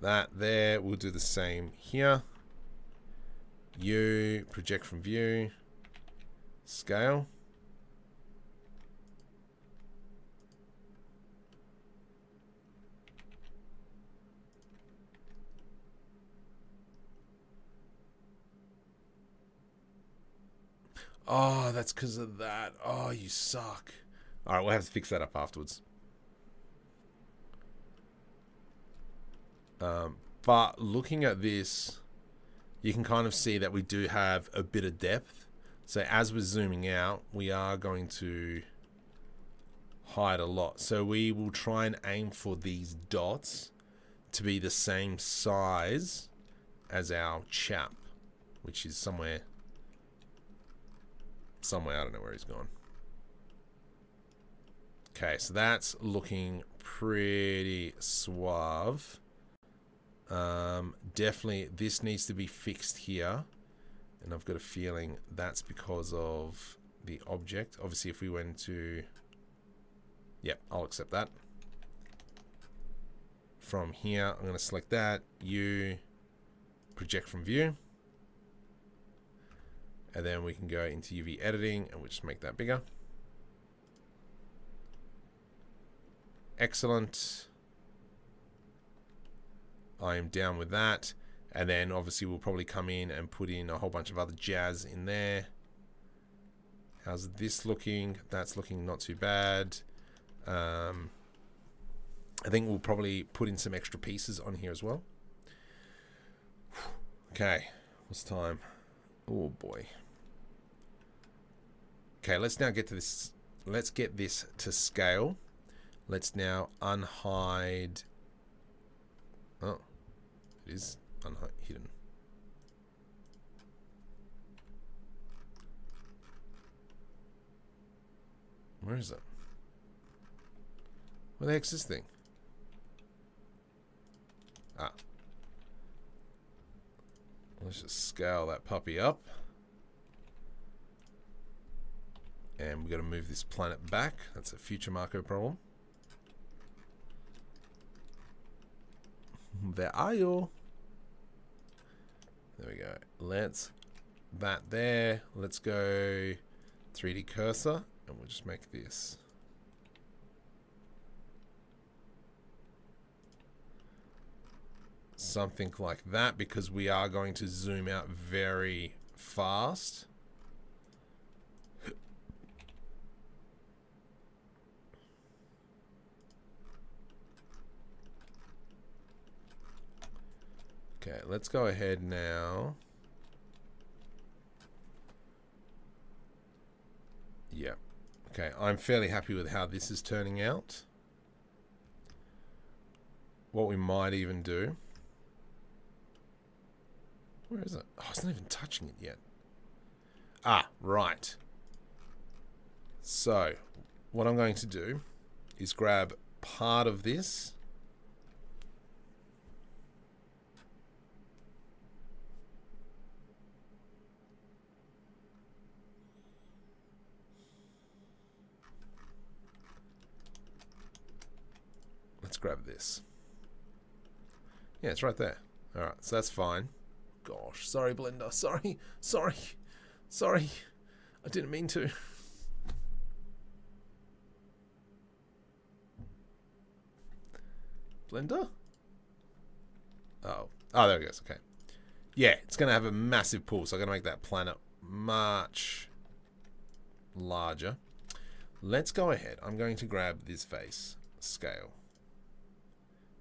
That there. We'll do the same here. U, project from view, scale. Oh, that's because of that. Oh, you suck. All right, we'll have to fix that up afterwards. But looking at this, you can kind of see that we do have a bit of depth. So as we're zooming out, we are going to hide a lot. So we will try and aim for these dots to be the same size as our chap, which is somewhere, I don't know where he's gone. Okay, so that's looking pretty suave. Definitely this needs to be fixed here, and I've got a feeling that's because of the object. Obviously if we went to, yep, I'll accept that. From here I'm going to select that, U, project from view, and then we can go into UV editing and we'll just make that bigger. Excellent. I am down with that. And then obviously we'll probably come in and put in a whole bunch of other jazz in there. How's this looking? That's looking not too bad. I think we'll probably put in some extra pieces on here as well. Okay, what's time? Oh boy. Okay, let's now get to this. Let's get this to scale. Let's now unhide. Oh, it is hidden. Where is it? Where the heck's this thing? Ah. Let's just scale that puppy up. And we've got to move this planet back. That's a future Marco problem. There are you. There we go. Let's that there. Let's go 3D cursor, and we'll just make this. Something like that, because we are going to zoom out very fast. Okay, let's go ahead now. Yeah. Okay, I'm fairly happy with how this is turning out. What we might even do... Where is it? Oh, it's not even touching it yet. Ah, right. So, what I'm going to do is grab part of this. Let's grab this. Yeah, it's right there. Alright, so that's fine. Gosh, sorry, Blender. Sorry. I didn't mean to. Blender? Oh, there it goes. Okay. Yeah, it's going to have a massive pull, so I'm going to make that planet much larger. Let's go ahead. I'm going to grab this face. Scale.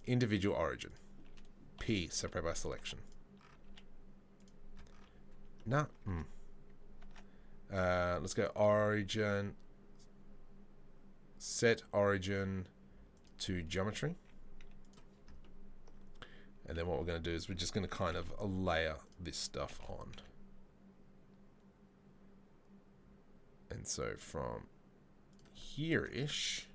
Individual origin. P, separate by selection. No. Let's go origin. Set origin to geometry. And then what we're going to do is we're just going to kind of layer this stuff on. And so from here-ish,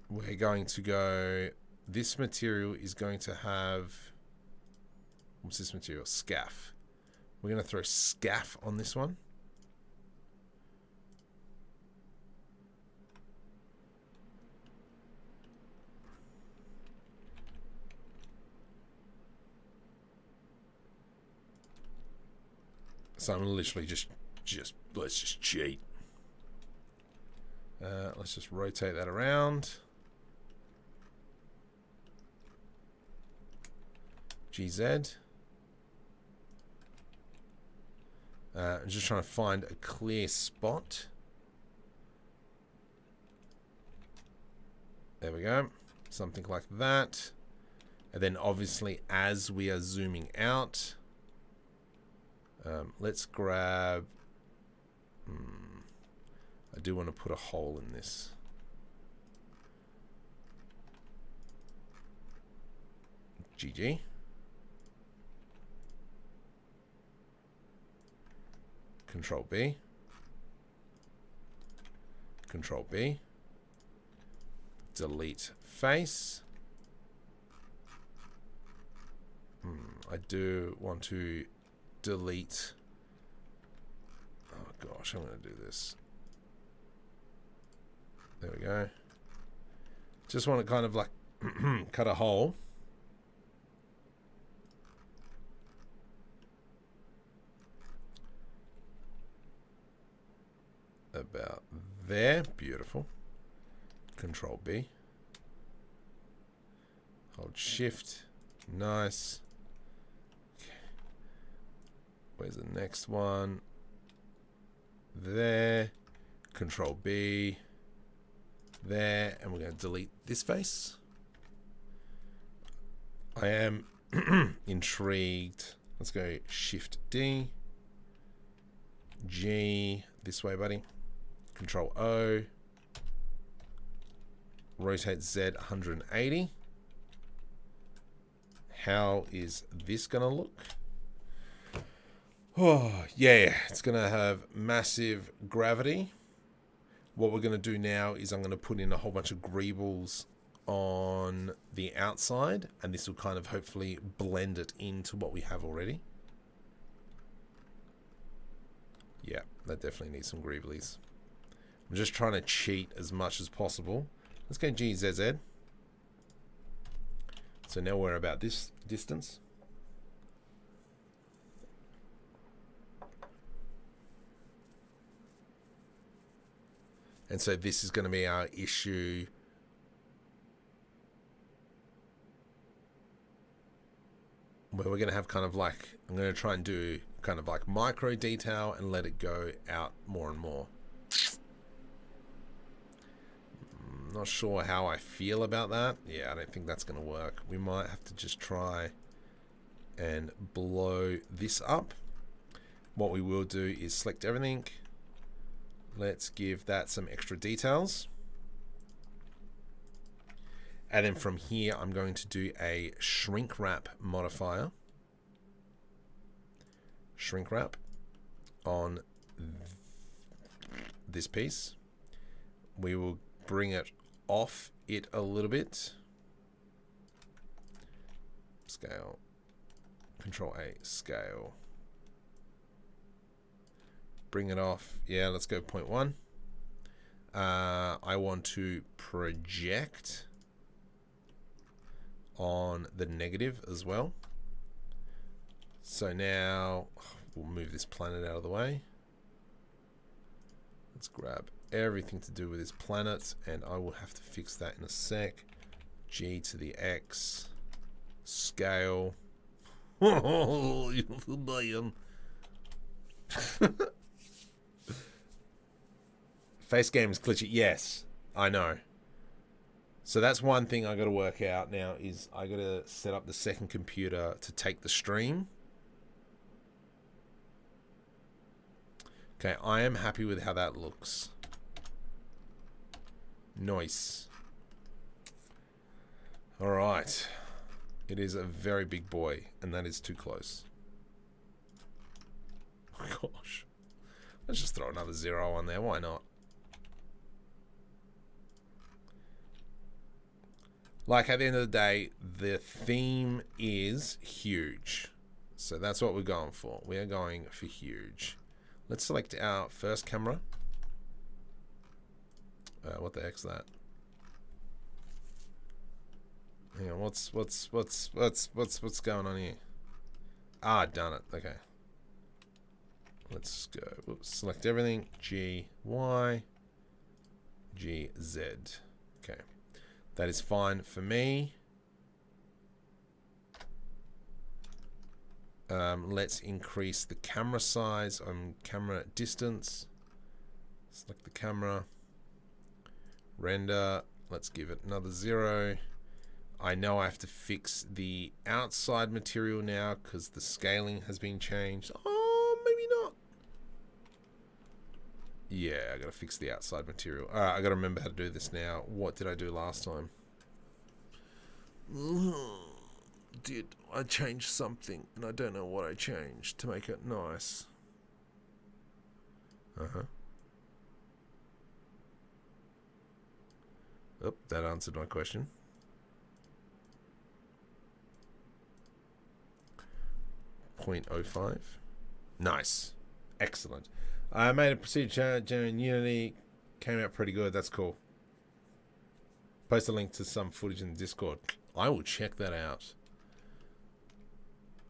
we're going to go, this material is going to have, what's this material? Scaff. We're going to throw scaff on this one. So I'm literally just let's just cheat. Let's just rotate that around. GZ. I'm just trying to find a clear spot. There we go. Something like that. And then obviously as we are zooming out, let's grab... I do want to put a hole in this. GG. Control B. Control B. Delete face. I do want to delete. Oh gosh, I'm going to do this. There we go. Just want to kind of like cut a hole. About there. Beautiful. Control B. Hold shift. Nice. Okay. Where's the next one? There. Control B. There. And we're going to delete this face. I am intrigued. Let's go shift D. G. This way, buddy. Control O. Rotate Z 180. How is this going to look? Oh, yeah, it's going to have massive gravity. What we're going to do now is I'm going to put in a whole bunch of greebles on the outside, and this will kind of hopefully blend it into what we have already. Yeah, that definitely needs some greeblies. I'm just trying to cheat as much as possible. Let's go GZZ. So now we're about this distance. And so this is going to be our issue. Where we're going to have kind of like, I'm going to try and do kind of like micro detail and let it go out more and more. I'm not sure how I feel about that. Yeah, I don't think that's going to work. We might have to just try and blow this up. What we will do is select everything. Let's give that some extra details. And then from here, I'm going to do a shrink wrap modifier. Shrink wrap on this piece. We will bring it off it a little bit. Scale. Control A, scale. Bring it off. Yeah, let's go 0.1. I want to project on the negative as well. So now we'll move this planet out of the way. Let's grab everything to do with this planet, and I will have to fix that in a sec. G to the X. Scale. Oh, you little Face game is glitchy. Yes, I know. So that's one thing I got to work out now is I got to set up the second computer to take the stream. Okay, I am happy with how that looks. Nice. All right. It is a very big boy, and that is too close. Oh, gosh. Let's just throw another 0 on there. Why not? Like, at the end of the day, the theme is huge. So that's what we're going for. We are going for huge. Let's select our first camera. What the heck's that? Hang on, what's going on here? Ah, done it. Okay. Let's go. Whoops, select everything. G, Y, G, Z. Okay. That is fine for me. Let's increase the camera size on camera distance. Select the camera. Render. Let's give it another 0. I know I have to fix the outside material now because the scaling has been changed. Oh, maybe not. Yeah, I gotta fix the outside material. Alright, I gotta remember how to do this now. What did I do last time? Did I change something? And I don't know what I changed to make it nice. Oh, that answered my question. .05. Nice. Excellent. I made a procedure in Unity. Came out pretty good. That's cool. Post a link to some footage in the Discord. I will check that out.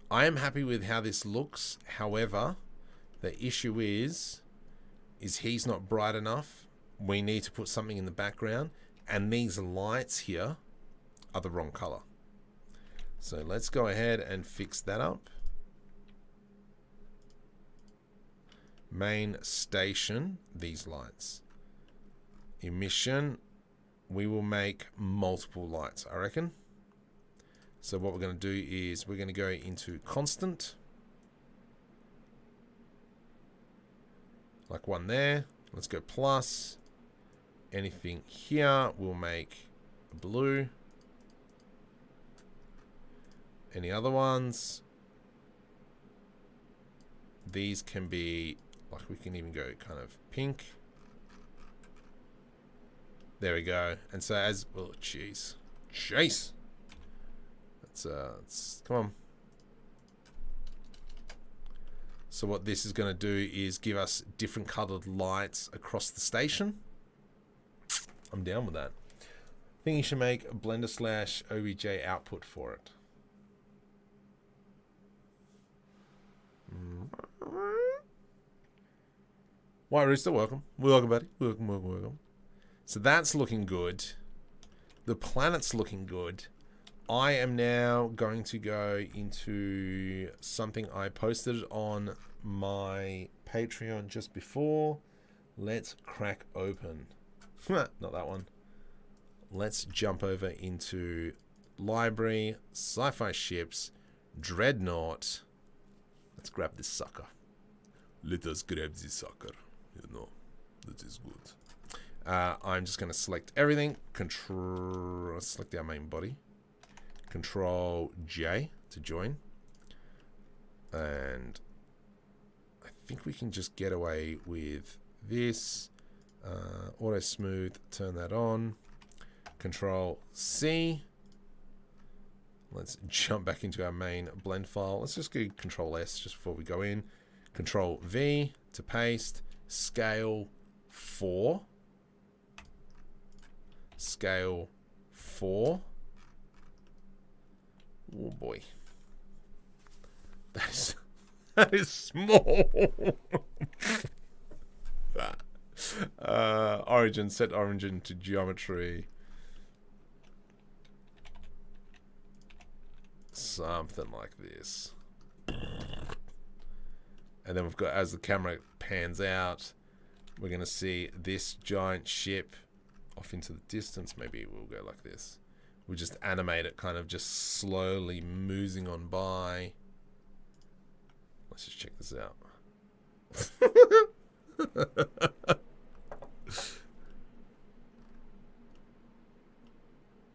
I am happy with how this looks. However, the issue is he's not bright enough. We need to put something in the background. And these lights here are the wrong color. So let's go ahead and fix that up. Main station, these lights. Emission, we will make multiple lights, I reckon. So what we're going to do is we're going to go into constant. Like one there. Let's go plus. Anything here, we'll make blue. Any other ones? these can be, like we can even go kind of pink. There we go. And so as, oh jeez. Jeez. Let's, come on. So what this is going to do is give us different colored lights across the station. I'm down with that. I think you should make a Blender / OBJ output for it. White Rooster, welcome. Welcome, buddy. Welcome, welcome, welcome. So that's looking good. The planet's looking good. I am now going to go into something I posted on my Patreon just before. Let's crack open. Not that one. Let's jump over into library, sci-fi ships, dreadnought. Let's grab this sucker. Let us grab this sucker. You know, that is good. I'm just going to select everything. Select our main body. Control J to join. And I think we can just get away with this. Auto smooth, turn that on. Control C. Let's jump back into our main blend file. Let's just go Control S just before we go in. Control V to paste. Scale 4. Scale 4. Oh boy. That is small. Origin, set origin to geometry. Something like this. And then we've got, as the camera pans out, we're going to see this giant ship off into the distance. Maybe we'll go like this. We'll just animate it kind of just slowly moving on by. Let's just check this out.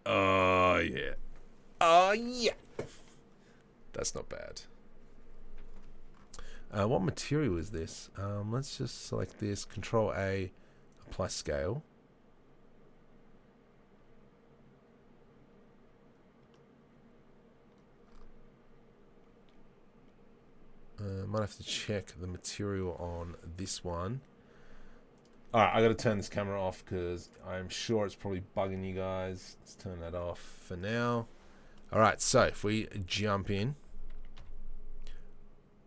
Oh, yeah. Oh, yeah. That's not bad. What material is this? Let's just select this. Control A, apply scale. Might have to check the material on this one. Alright, I gotta turn this camera off because I'm sure it's probably bugging you guys. Let's turn that off for now. Alright, so if we jump in.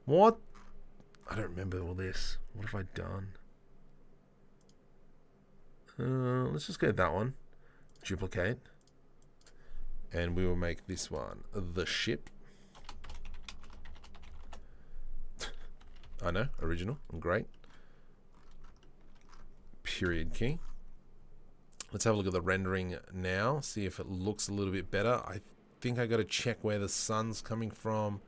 What? I don't remember all this. What have I done? Let's just go that one. Duplicate. And we will make this one the ship. I know, original, great. Period key. Let's have a look at the rendering now, see if it looks a little bit better. I think I got to check where the sun's coming from.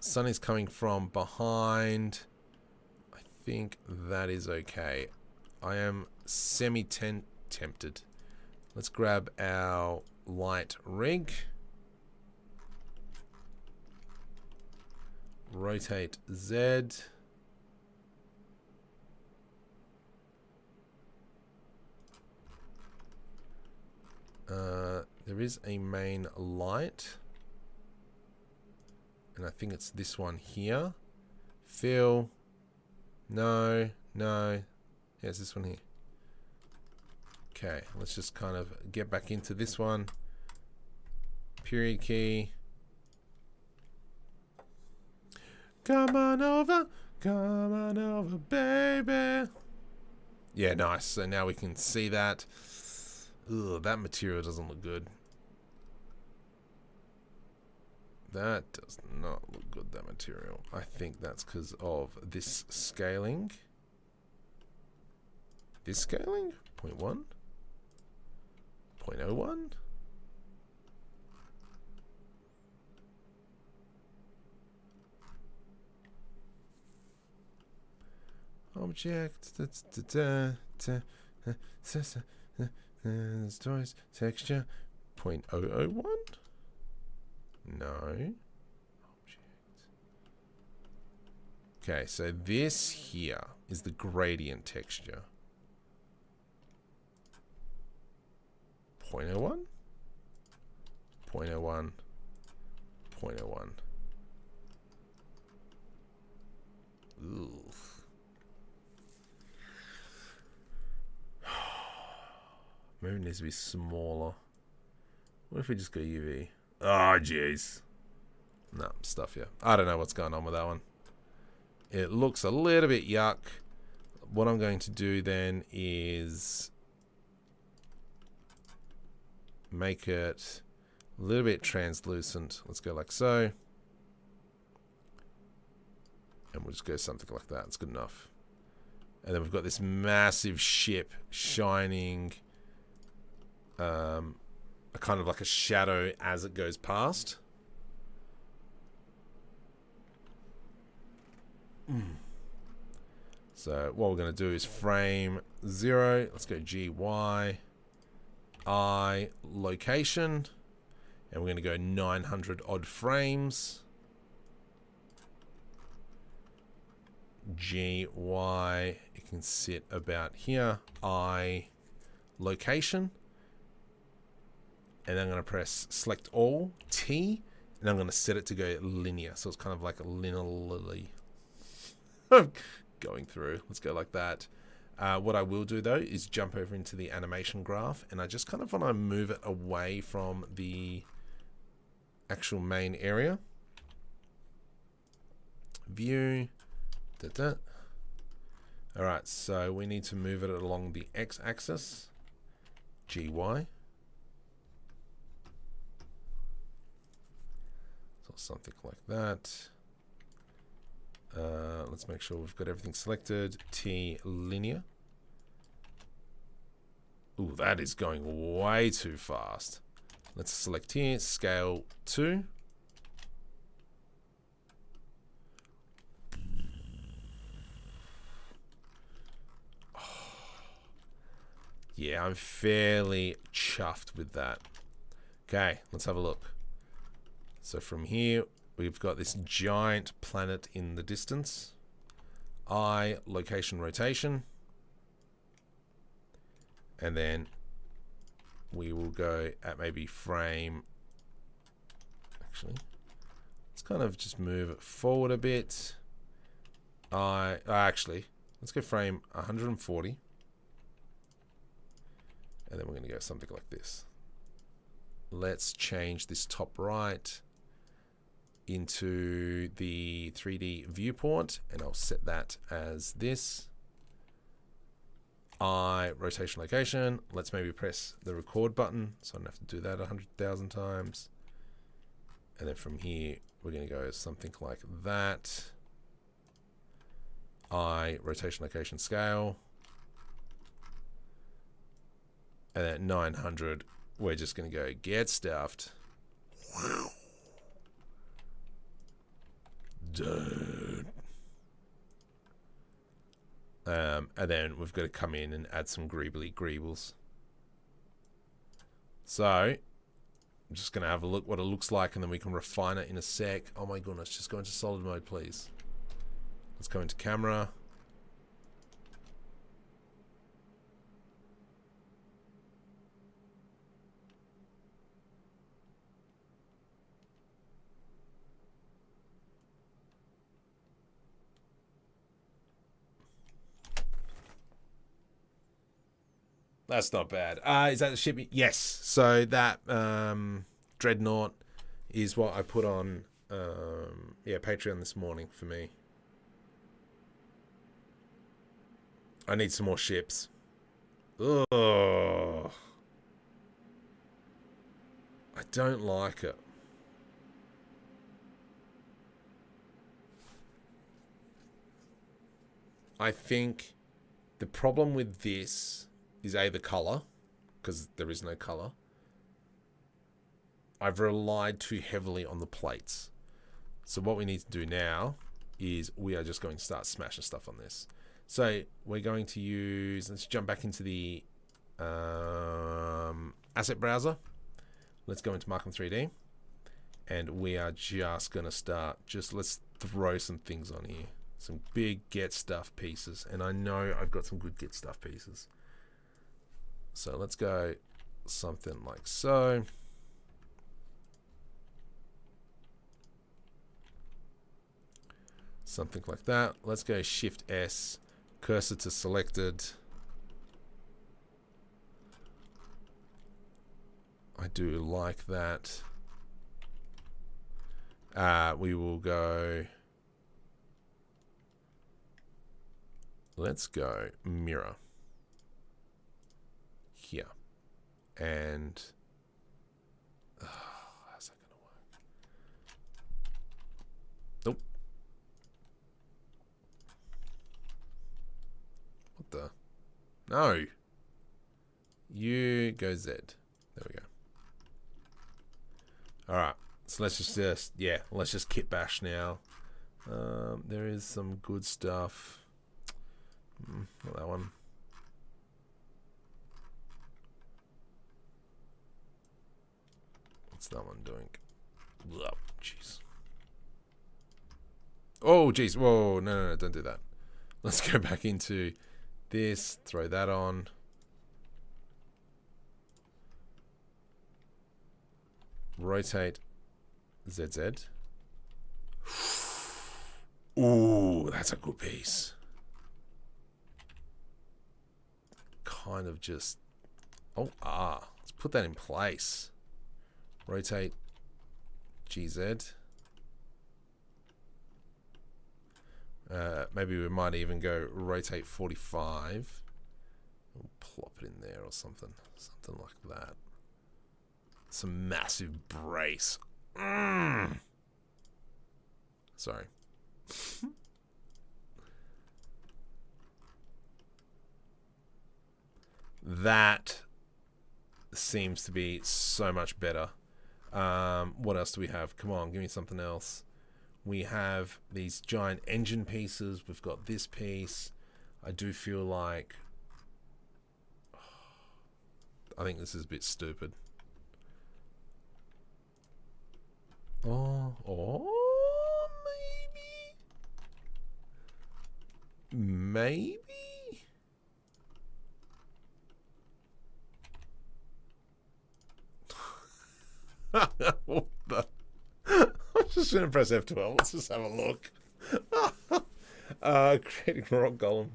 Sun is coming from behind. I think that is okay. I am semi-tempted. Let's grab our light rig. Rotate Z. There is a main light. And I think it's this one here. Fill. No. No. Yeah, it's this one here. Okay, let's just kind of get back into this one. Period key. Come on over, baby. Yeah, nice. So now we can see that. Ugh, that material doesn't look good. That does not look good, that material. I think that's because of this scaling. This scaling? 0.1? 0.01? Object, stories, texture, 0.001? No. Object. Okay, so this here is the gradient texture. 0.01, 0.01, 0.01. Ooh. Maybe it needs to be smaller. What if we just go UV? Oh, jeez. No, stuff here. I don't know what's going on with that one. It looks a little bit yuck. What I'm going to do then is make it a little bit translucent. Let's go like so. And we'll just go something like that. It's good enough. And then we've got this massive ship shining a kind of like a shadow as it goes past. So what we're going to do is frame 0. Let's go GY I location. And we're going to go 900 odd frames. GY, it can sit about here. I location. And then I'm going to press select all, T, and I'm going to set it to go linear. So it's kind of like a linearly going through. Let's go like that. What I will do though is jump over into the animation graph, and I just kind of want to move it away from the actual main area. View. All right, so we need to move it along the x-axis. GY. So something like that. Let's make sure we've got everything selected. T linear. Ooh, that is going way too fast. Let's select here, scale 2. Yeah, I'm fairly chuffed with that. Okay, let's have a look. So from here, we've got this giant planet in the distance. I, location, rotation. And then we will go at maybe frame. Actually, let's kind of just move it forward a bit. Actually, let's go frame 140. And then we're going to go something like this. Let's change this top right into the 3D viewport, and I'll set that as this. I, rotation, location. Let's maybe press the record button so I don't have to do that 100,000 times. And then from here, we're going to go something like that. I, rotation, location, scale. And at 900, we're just going to go get stuffed. Dude. And then we've got to come in and add some greebly greebles. So I'm just going to have a look what it looks like, and then we can refine it in a sec. Oh my goodness, just go into solid mode, please. Let's go into camera. That's not bad. Is that the ship? Yes. So that Dreadnought is what I put on Patreon this morning for me. I need some more ships. Ugh. I don't like it. I think the problem with this is the color, because there is no color. I've relied too heavily on the plates. So what we need to do now is we are just going to start smashing stuff on this. So we're going to use, let's jump back into the asset browser. Let's go into Markham 3D. And we are just going to start, let's throw some things on here. Some big get stuff pieces. And I know I've got some good get stuff pieces. So let's go something like so. Something like that. Let's go Shift S, cursor to selected. I do like that. We will go. Let's go mirror here. And how's that going to work? Nope. What the? No. You go Z. There we go. All right. So let's just let's just kit bash now. There is some good stuff. Not that one. What's that one doing? Oh, jeez. Oh, jeez. Whoa, no, don't do that. Let's go back into this. Throw that on. Rotate ZZ. Ooh, that's a good piece. Kind of just... let's put that in place. Rotate GZ. Maybe we might even go rotate 45. We'll plop it in there or something. Something like that. Some massive brace. Sorry. That seems to be so much better. What else do we have? Come on, give me something else. We have these giant engine pieces. We've got this piece. I do feel like... I think this is a bit stupid. Or maybe? What the? I'm just going to press F12. Let's just have a look. Creating rock golem.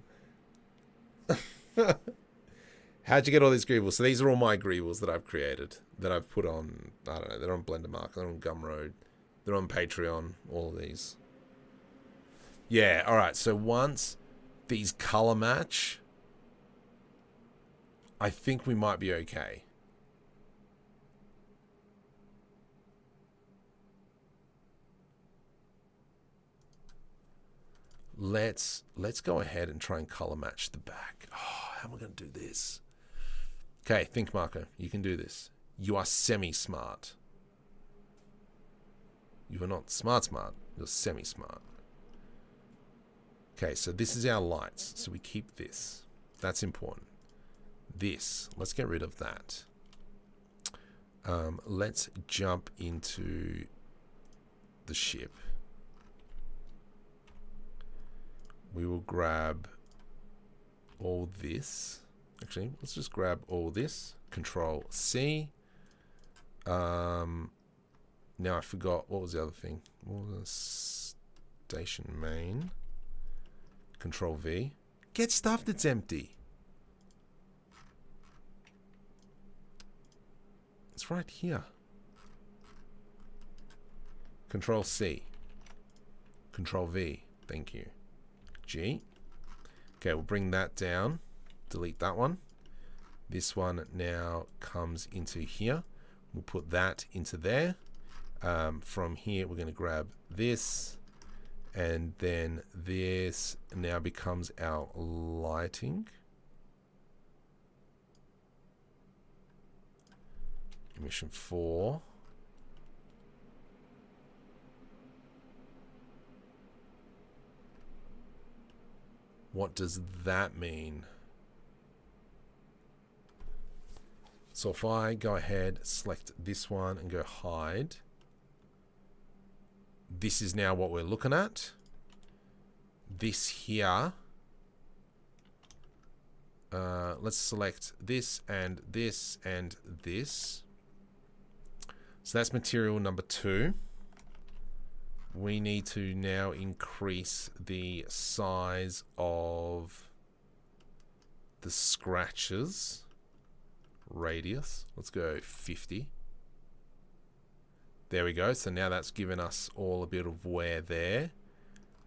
How'd you get all these greebles? So these are all my greebles that I've created, that I've put on, I don't know, they're on Blender Mark, they're on Gumroad, they're on Patreon, all of these. Yeah, alright, so once these color match, I think we might be okay. Let's go ahead and try and color match the back. Oh, how am I going to do this? Okay, think, Marco. You can do this. You are semi-smart. You are not smart. You're semi-smart. Okay, so this is our lights. So we keep this. That's important. This. Let's get rid of that. Let's jump into the ship. We will grab all this. Actually, let's just grab all this. Control C. Now I forgot, what was the other thing? What was station main? Control V. Get stuff that's empty. It's right here. Control C. Control V. Thank you. G. Okay, we'll bring that down. Delete that one. This one now comes into here. We'll put that into there. From here, we're going to grab this. And then this now becomes our lighting. Emission 4. What does that mean? So if I go ahead, select this one and go hide, this is now what we're looking at. this here. Let's select this and this and this. So that's material number 2. We need to now increase the size of the scratches radius. Let's go 50. There we go. So now that's given us all a bit of wear there.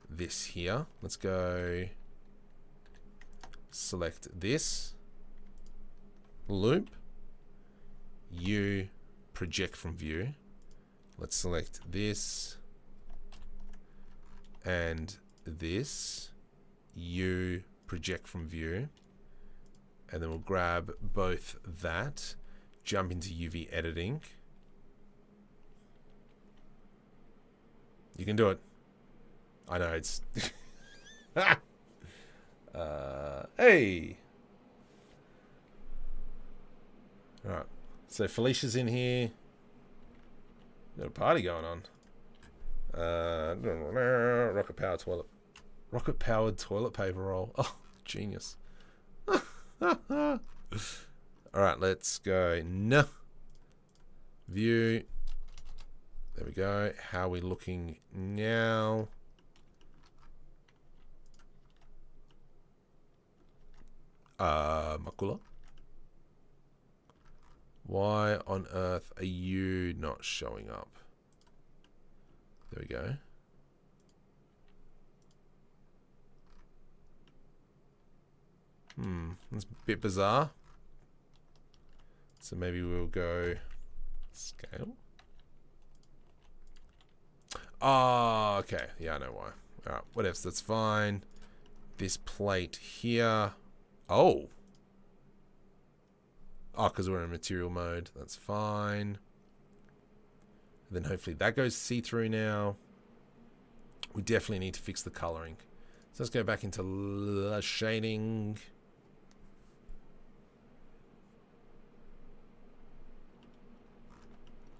This here. Let's go select this loop. U project from view. Let's select this and this. U project from view. And then we'll grab both that, jump into UV editing. You can do it. I know it's... hey! Alright, so Felicia's in here. Got a party going on. Rocket powered toilet paper roll. Oh, genius. Alright, let's go. No. View. There we go. How are we looking now? Makula. Why on earth are you not showing up? There we go. That's a bit bizarre. So maybe we'll go scale. Oh, okay. Yeah, I know why. Alright, whatever, that's fine. This plate here. Oh, because we're in material mode. That's fine. Then hopefully that goes see-through now. We definitely need to fix the coloring. So let's go back into shading.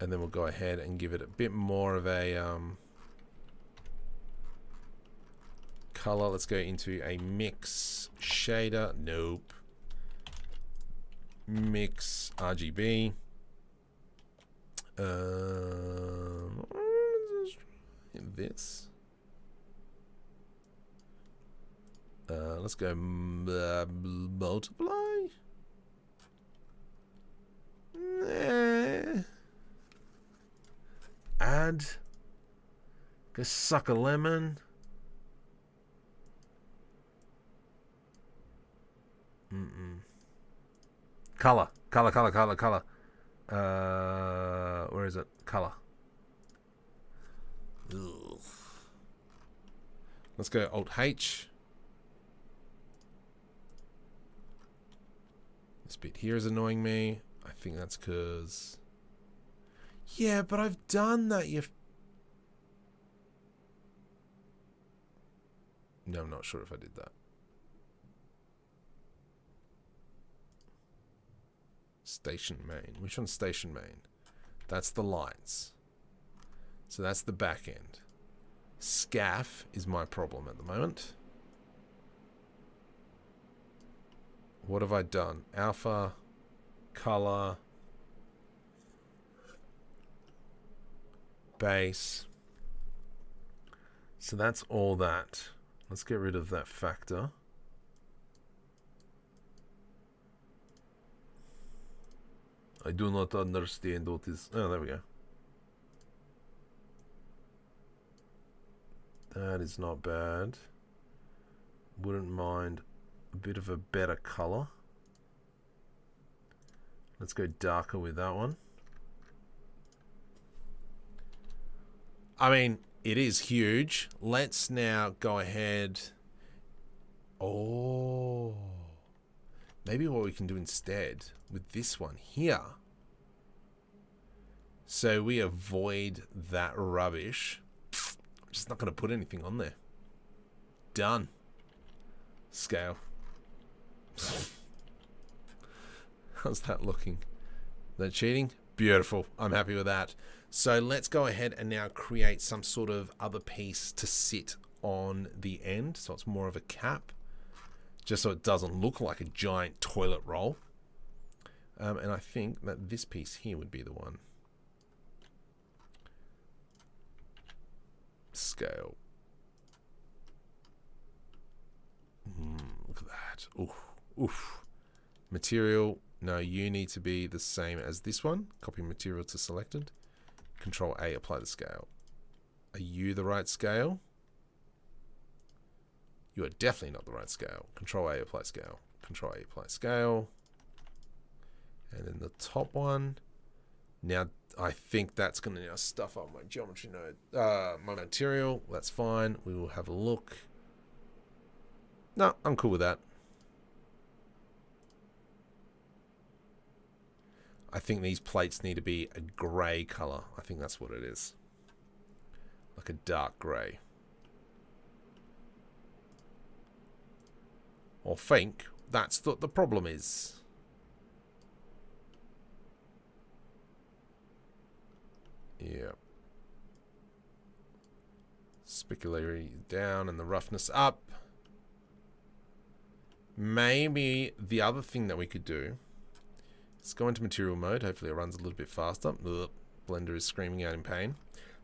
And then we'll go ahead and give it a bit more of a color. Let's go into a mix shader. Nope. Mix RGB. This. Let's go multiply. Add. Go suck a lemon. Color. Where is it? Color. Ugh. Let's go Alt H. This bit here is annoying me. I think that's because... Yeah, but I've done that. No, I'm not sure if I did that. Station main. Which one's station main? That's the lights. So that's the back end. Scaff is my problem at the moment. What have I done? Alpha, color, base. So that's all that. Let's get rid of that factor. I do not understand what is... Oh, there we go. That is not bad. Wouldn't mind a bit of a better color. Let's go darker with that one. I mean, it is huge. Let's now go ahead. Oh. Maybe what we can do instead with this one here. So we avoid that rubbish. I'm just not going to put anything on there. Done. Scale. How's that looking? Is that cheating? Beautiful. I'm happy with that. So let's go ahead and now create some sort of other piece to sit on the end, so it's more of a cap, just so it doesn't look like a giant toilet roll. And I think that this piece here would be the one. Scale. Look at that. Oof. Oof. Material. No, you need to be the same as this one. Copy material to selected. Control A, apply the scale. Are you the right scale? You are definitely not the right scale. Control A, apply scale. Control A, apply scale. And then the top one. Now, I think that's going to now stuff up my geometry node. My material. That's fine. We will have a look. No, I'm cool with that. I think these plates need to be a grey colour. I think that's what it is. Like a dark grey. Or think that's what the problem is. Yeah. Specularity down and the roughness up. Maybe the other thing that we could do is go into material mode. Hopefully it runs a little bit faster. Ugh, Blender is screaming out in pain.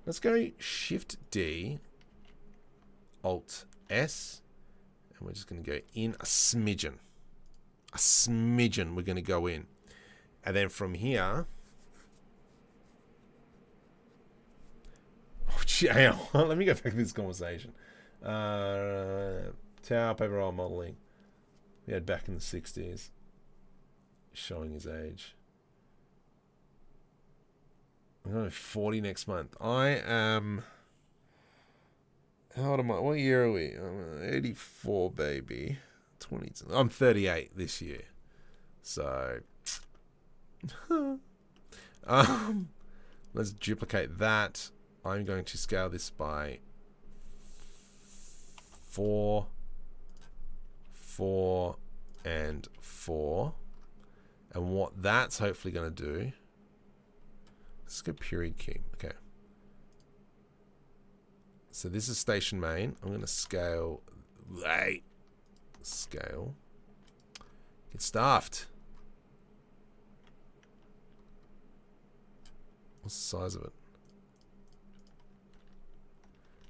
Let's go Shift D, Alt S, and we're just going to go in a smidgen. A smidgen we're going to go in. And then from here... Oh, gee, hang on. Let me go back to this conversation. Tower, paper roll modeling. We had back in the 60s. Showing his age. I'm going to be 40 next month. I am... How old am I? What year are we? I'm 84, baby. 20. I'm 38 this year. So... let's duplicate that. I'm going to scale this by 4, 4, and 4. And what that's hopefully going to do... Let's go period key. Okay. So this is station main. I'm going to scale... Scale. Get staffed. What's the size of it?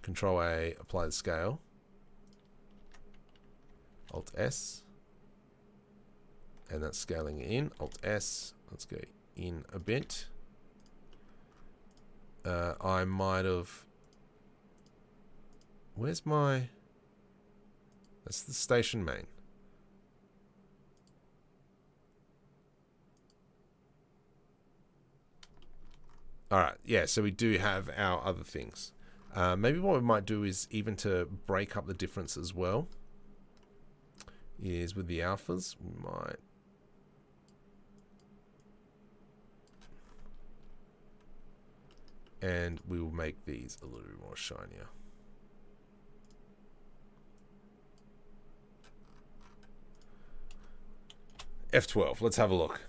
Control A, apply the scale. Alt S. And that's scaling in. Alt S. Let's go in a bit. I might have... Where's my... That's the station main. Alright, yeah, so we do have our other things. Maybe what we might do is, even to break up the difference as well, is with the alphas, we might... And we will make these a little bit more shinier. F12, let's have a look.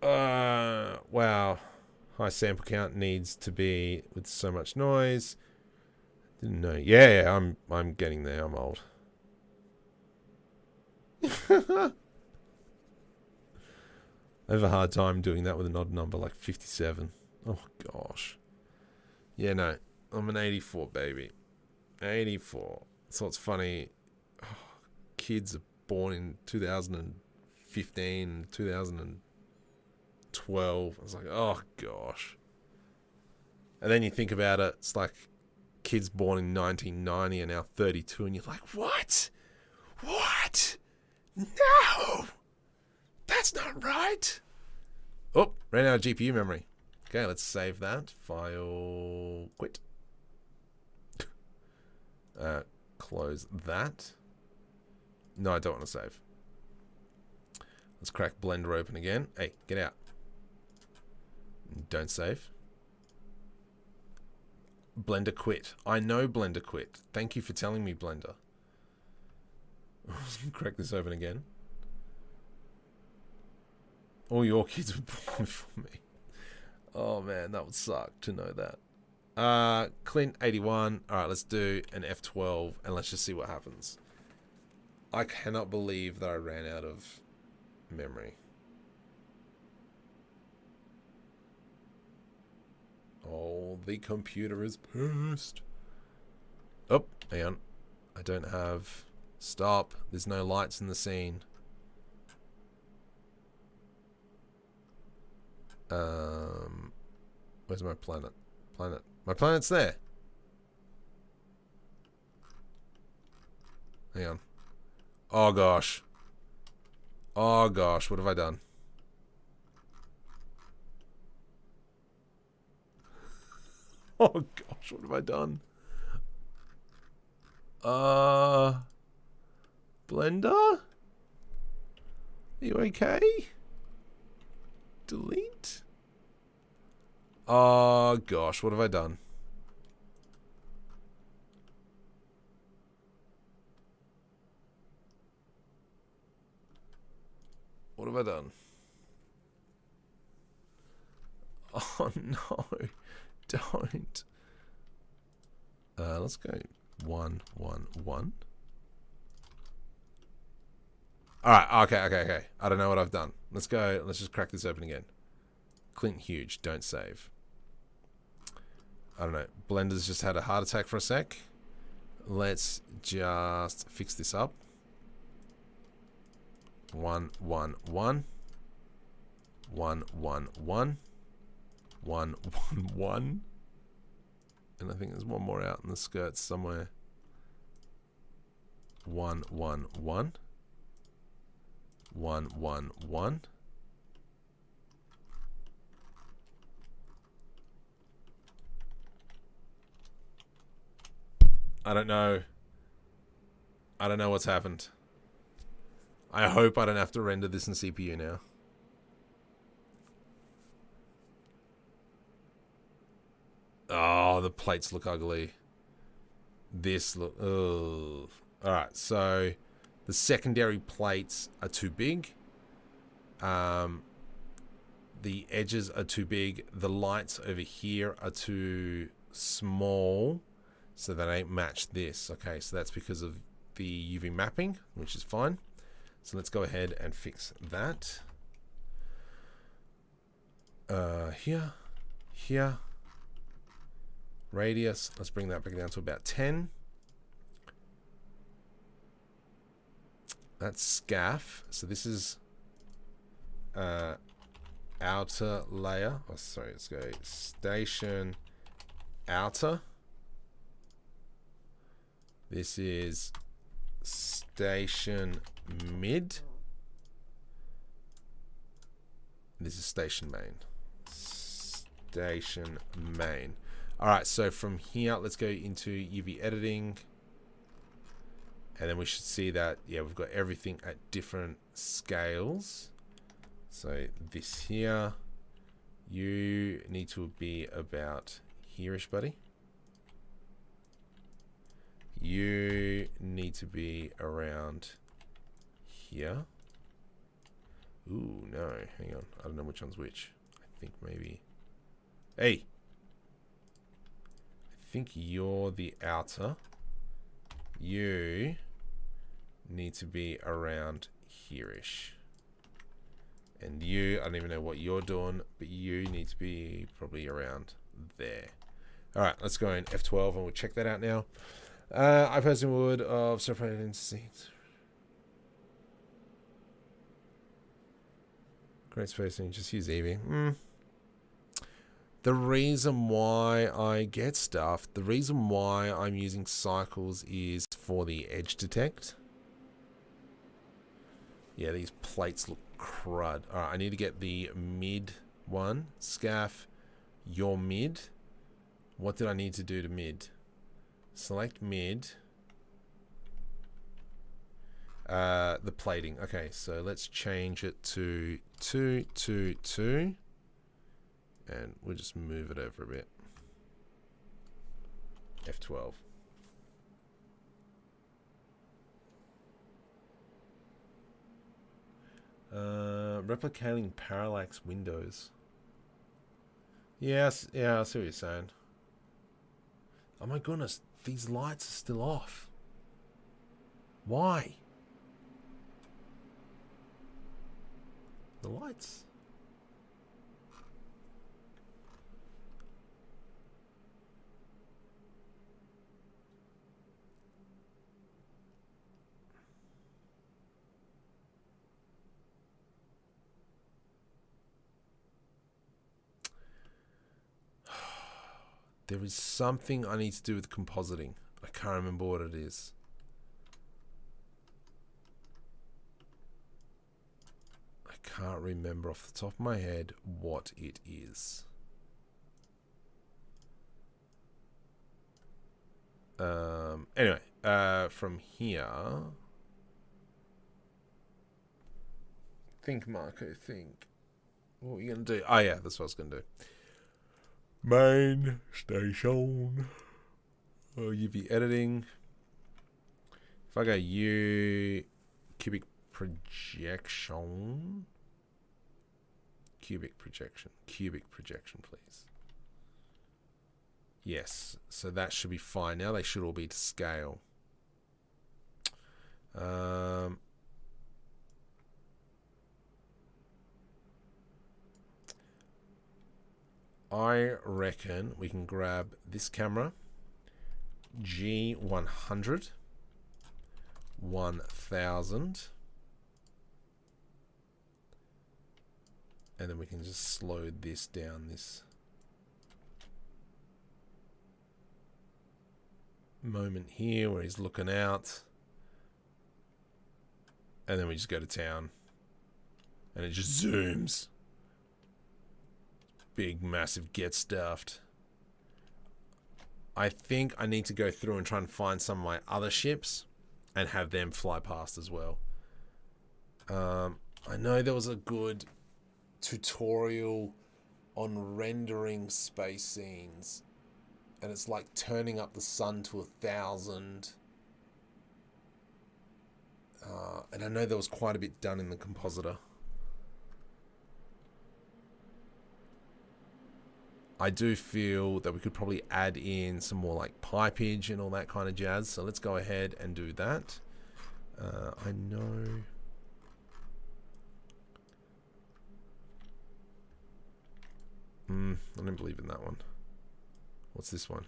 Wow. High sample count needs to be with so much noise. Didn't know. Yeah, I'm getting there. I'm old. I have a hard time doing that with an odd number like 57. Oh gosh. Yeah, no. I'm an 84 baby. 84. So it's funny. Oh, kids are born in 2015, 2012. I was like, oh gosh. And then you think about it, it's like kids born in 1990 are now 32, and you're like, what? What? No! That's not right. Oh, ran out of GPU memory. Okay, let's save that. File, quit. Close that. No, I don't want to save. Let's crack Blender open again. Hey, get out. Don't save. Blender quit. I know Blender quit. Thank you for telling me, Blender. Let's crack this open again. All your kids were born before me. Oh man, that would suck to know that. Clint 81. All right, let's do an F12 and let's just see what happens. I cannot believe that I ran out of memory. Oh, the computer is pissed. Oh, hang on. I don't have... Stop. There's no lights in the scene. Where's my planet? My planet's there. Hang on. Oh, gosh. Oh, gosh. What have I done? Oh, gosh. What have I done? Blender? Are you okay? Delete? Oh, gosh. What have I done? What have I done? Oh, no. Don't. Let's go 1, 1, 1. Alright, okay. I don't know what I've done. Let's go. Let's just crack this open again. Clint Huge, don't save. I don't know. Blender's just had a heart attack for a sec. Let's just fix this up. 1, 1, 1. 1, 1, 1. 1, 1, 1. And I think there's one more out in the skirts somewhere. 1, 1, 1. 1, 1, 1. I don't know. I don't know what's happened. I hope I don't have to render this in CPU now. Oh, the plates look ugly. This look... Ugh. Alright, so... The secondary plates are too big. The edges are too big. The lights over here are too small. So they don't match this. Okay, so that's because of the UV mapping, which is fine. So let's go ahead and fix that. Here. Radius, let's bring that back down to about 10. That's scaff. So this is outer layer. Oh, sorry, let's go station outer. This is station mid. This is station main. Station main. Alright, so from here, let's go into UV editing. And then we should see that, yeah, we've got everything at different scales. So this here, you need to be about here-ish, buddy. You need to be around here. Ooh, no, hang on. I don't know which one's which. I think maybe... Hey! I think you're the outer. You need to be around here-ish. And you, I don't even know what you're doing, but you need to be probably around there. Alright, let's go in F12 and we'll check that out now. I personally would have separated into seats. Great spacing, just use Eevee. The reason why I get stuff, the reason why I'm using cycles is for the edge detect. Yeah, these plates look crud. Alright, I need to get the mid one. Scaff, your mid. What did I need to do to mid? Select mid. The plating. Okay, so let's change it to 2, 2, 2. And we'll just move it over a bit. F12. Replicating parallax windows. Yes, yeah, I see what you're saying. Oh my goodness, these lights are still off. Why? The lights. There is something I need to do with compositing. I can't remember what it is. I can't remember off the top of my head what it is. Anyway, from here. Think, Marco, think. What are you going to do? Oh, yeah, that's what I was going to do. Main station. Oh, UV editing. If I go U, cubic projection. Cubic projection, please. Yes, so that should be fine. Now they should all be to scale. I reckon we can grab this camera, G100, 1000, and then we can just slow this down, this moment here where he's looking out, and then we just go to town, and it just zooms. Big, massive, get stuffed. I think I need to go through and try and find some of my other ships and have them fly past as well. I know there was a good tutorial on rendering space scenes, and it's like turning up the sun to 1000. And I know there was quite a bit done in the compositor. I do feel that we could probably add in some more like pipage and all that kind of jazz. So let's go ahead and do that. I know. I don't believe in that one. What's this one?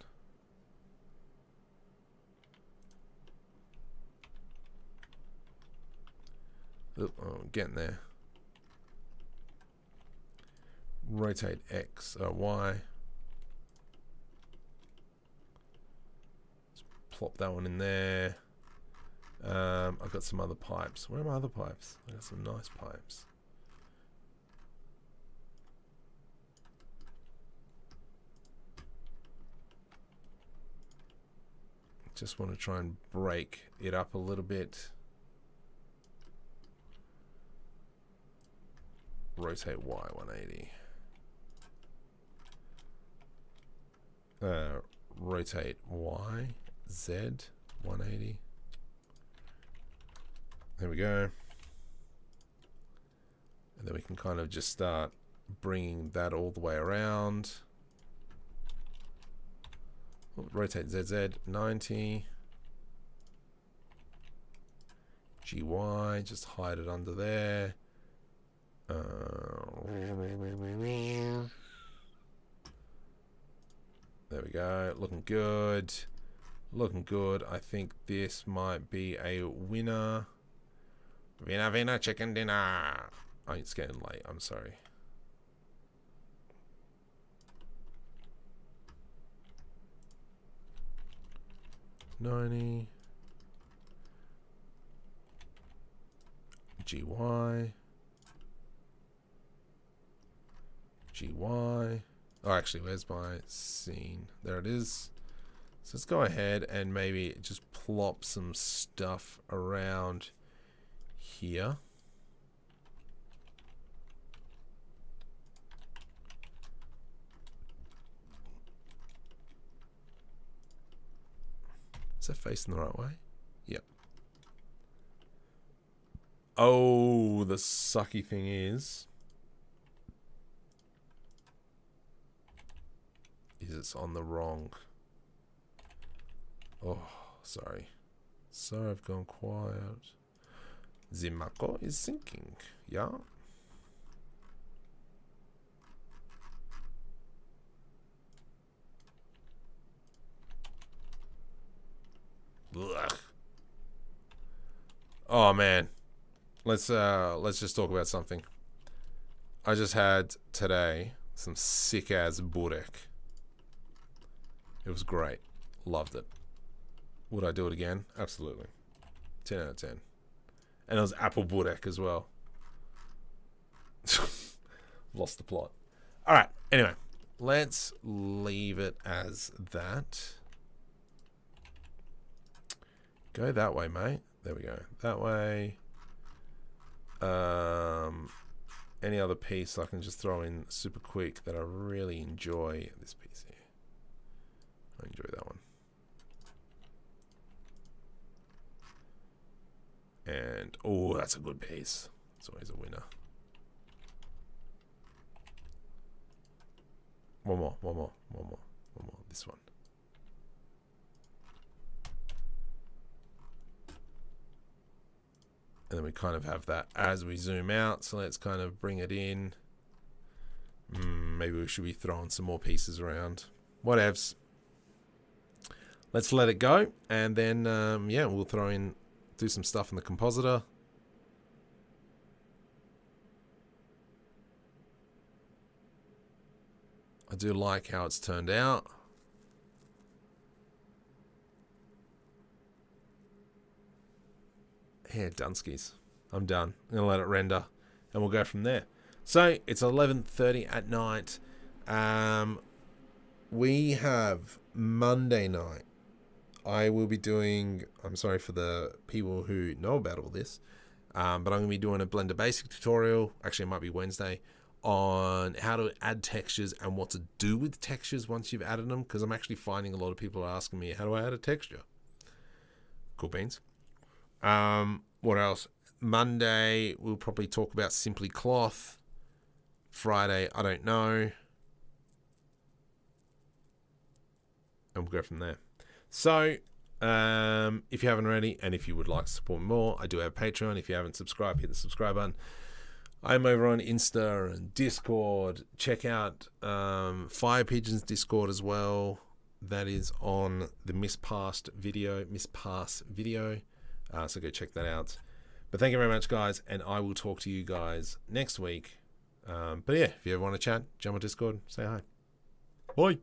Oh, I'm getting there. Rotate X, Y. Let's plop that one in there. I've got some other pipes. Where are my other pipes? I got some nice pipes. Just want to try and break it up a little bit. Rotate Y 180. Rotate Y, Z 180. There we go. And then we can kind of just start bringing that all the way around. Rotate ZZ 90. GY, just hide it under there. There we go. Looking good. Looking good. I think this might be a winner. Winner, chicken dinner. Oh, it's getting late. I'm sorry. $90. GY. GY. Oh, actually, where's my scene? There it is. So let's go ahead and maybe just plop some stuff around here. Is that facing the right way? Yep. Oh, the sucky thing is it's on the wrong. Oh, sorry. Sorry, I've gone quiet. Zimako is sinking. Yeah. Ugh. Oh man. Let's just talk about something. I just had today some sick ass burek. It was great. Loved it. Would I do it again? Absolutely. 10 out of 10. And it was apple burek as well. Lost the plot. Alright, anyway. Let's leave it as that. Go that way, mate. There we go. That way. Any other piece I can just throw in super quick that I really enjoy. This piece here. I enjoy that one. And, oh, that's a good piece. It's always a winner. One more. This one. And then we kind of have that as we zoom out. So let's kind of bring it in. Maybe we should be throwing some more pieces around. Whatevs. Let's let it go. And then, yeah, we'll do some stuff in the compositor. I do like how it's turned out. Yeah, Dunskies. I'm done. I'm going to let it render and we'll go from there. So it's 11:30 at night. We have Monday night. I will be doing, I'm sorry for the people who know about all this, but I'm going to be doing a Blender Basic tutorial. Actually, it might be Wednesday, on how to add textures and what to do with textures once you've added them. Because I'm actually finding a lot of people are asking me, how do I add a texture? Cool beans. What else? Monday, we'll probably talk about Simply Cloth. Friday, I don't know. And we'll go from there. So, if you haven't already, and if you would like to support me more, I do have Patreon. If you haven't subscribed, hit the subscribe button. I'm over on Insta and Discord. Check out Fire Pigeon's Discord as well. That is on the Mispass video. So go check that out. But thank you very much, guys, and I will talk to you guys next week. But yeah, if you ever want to chat, jump on Discord, say hi. Bye.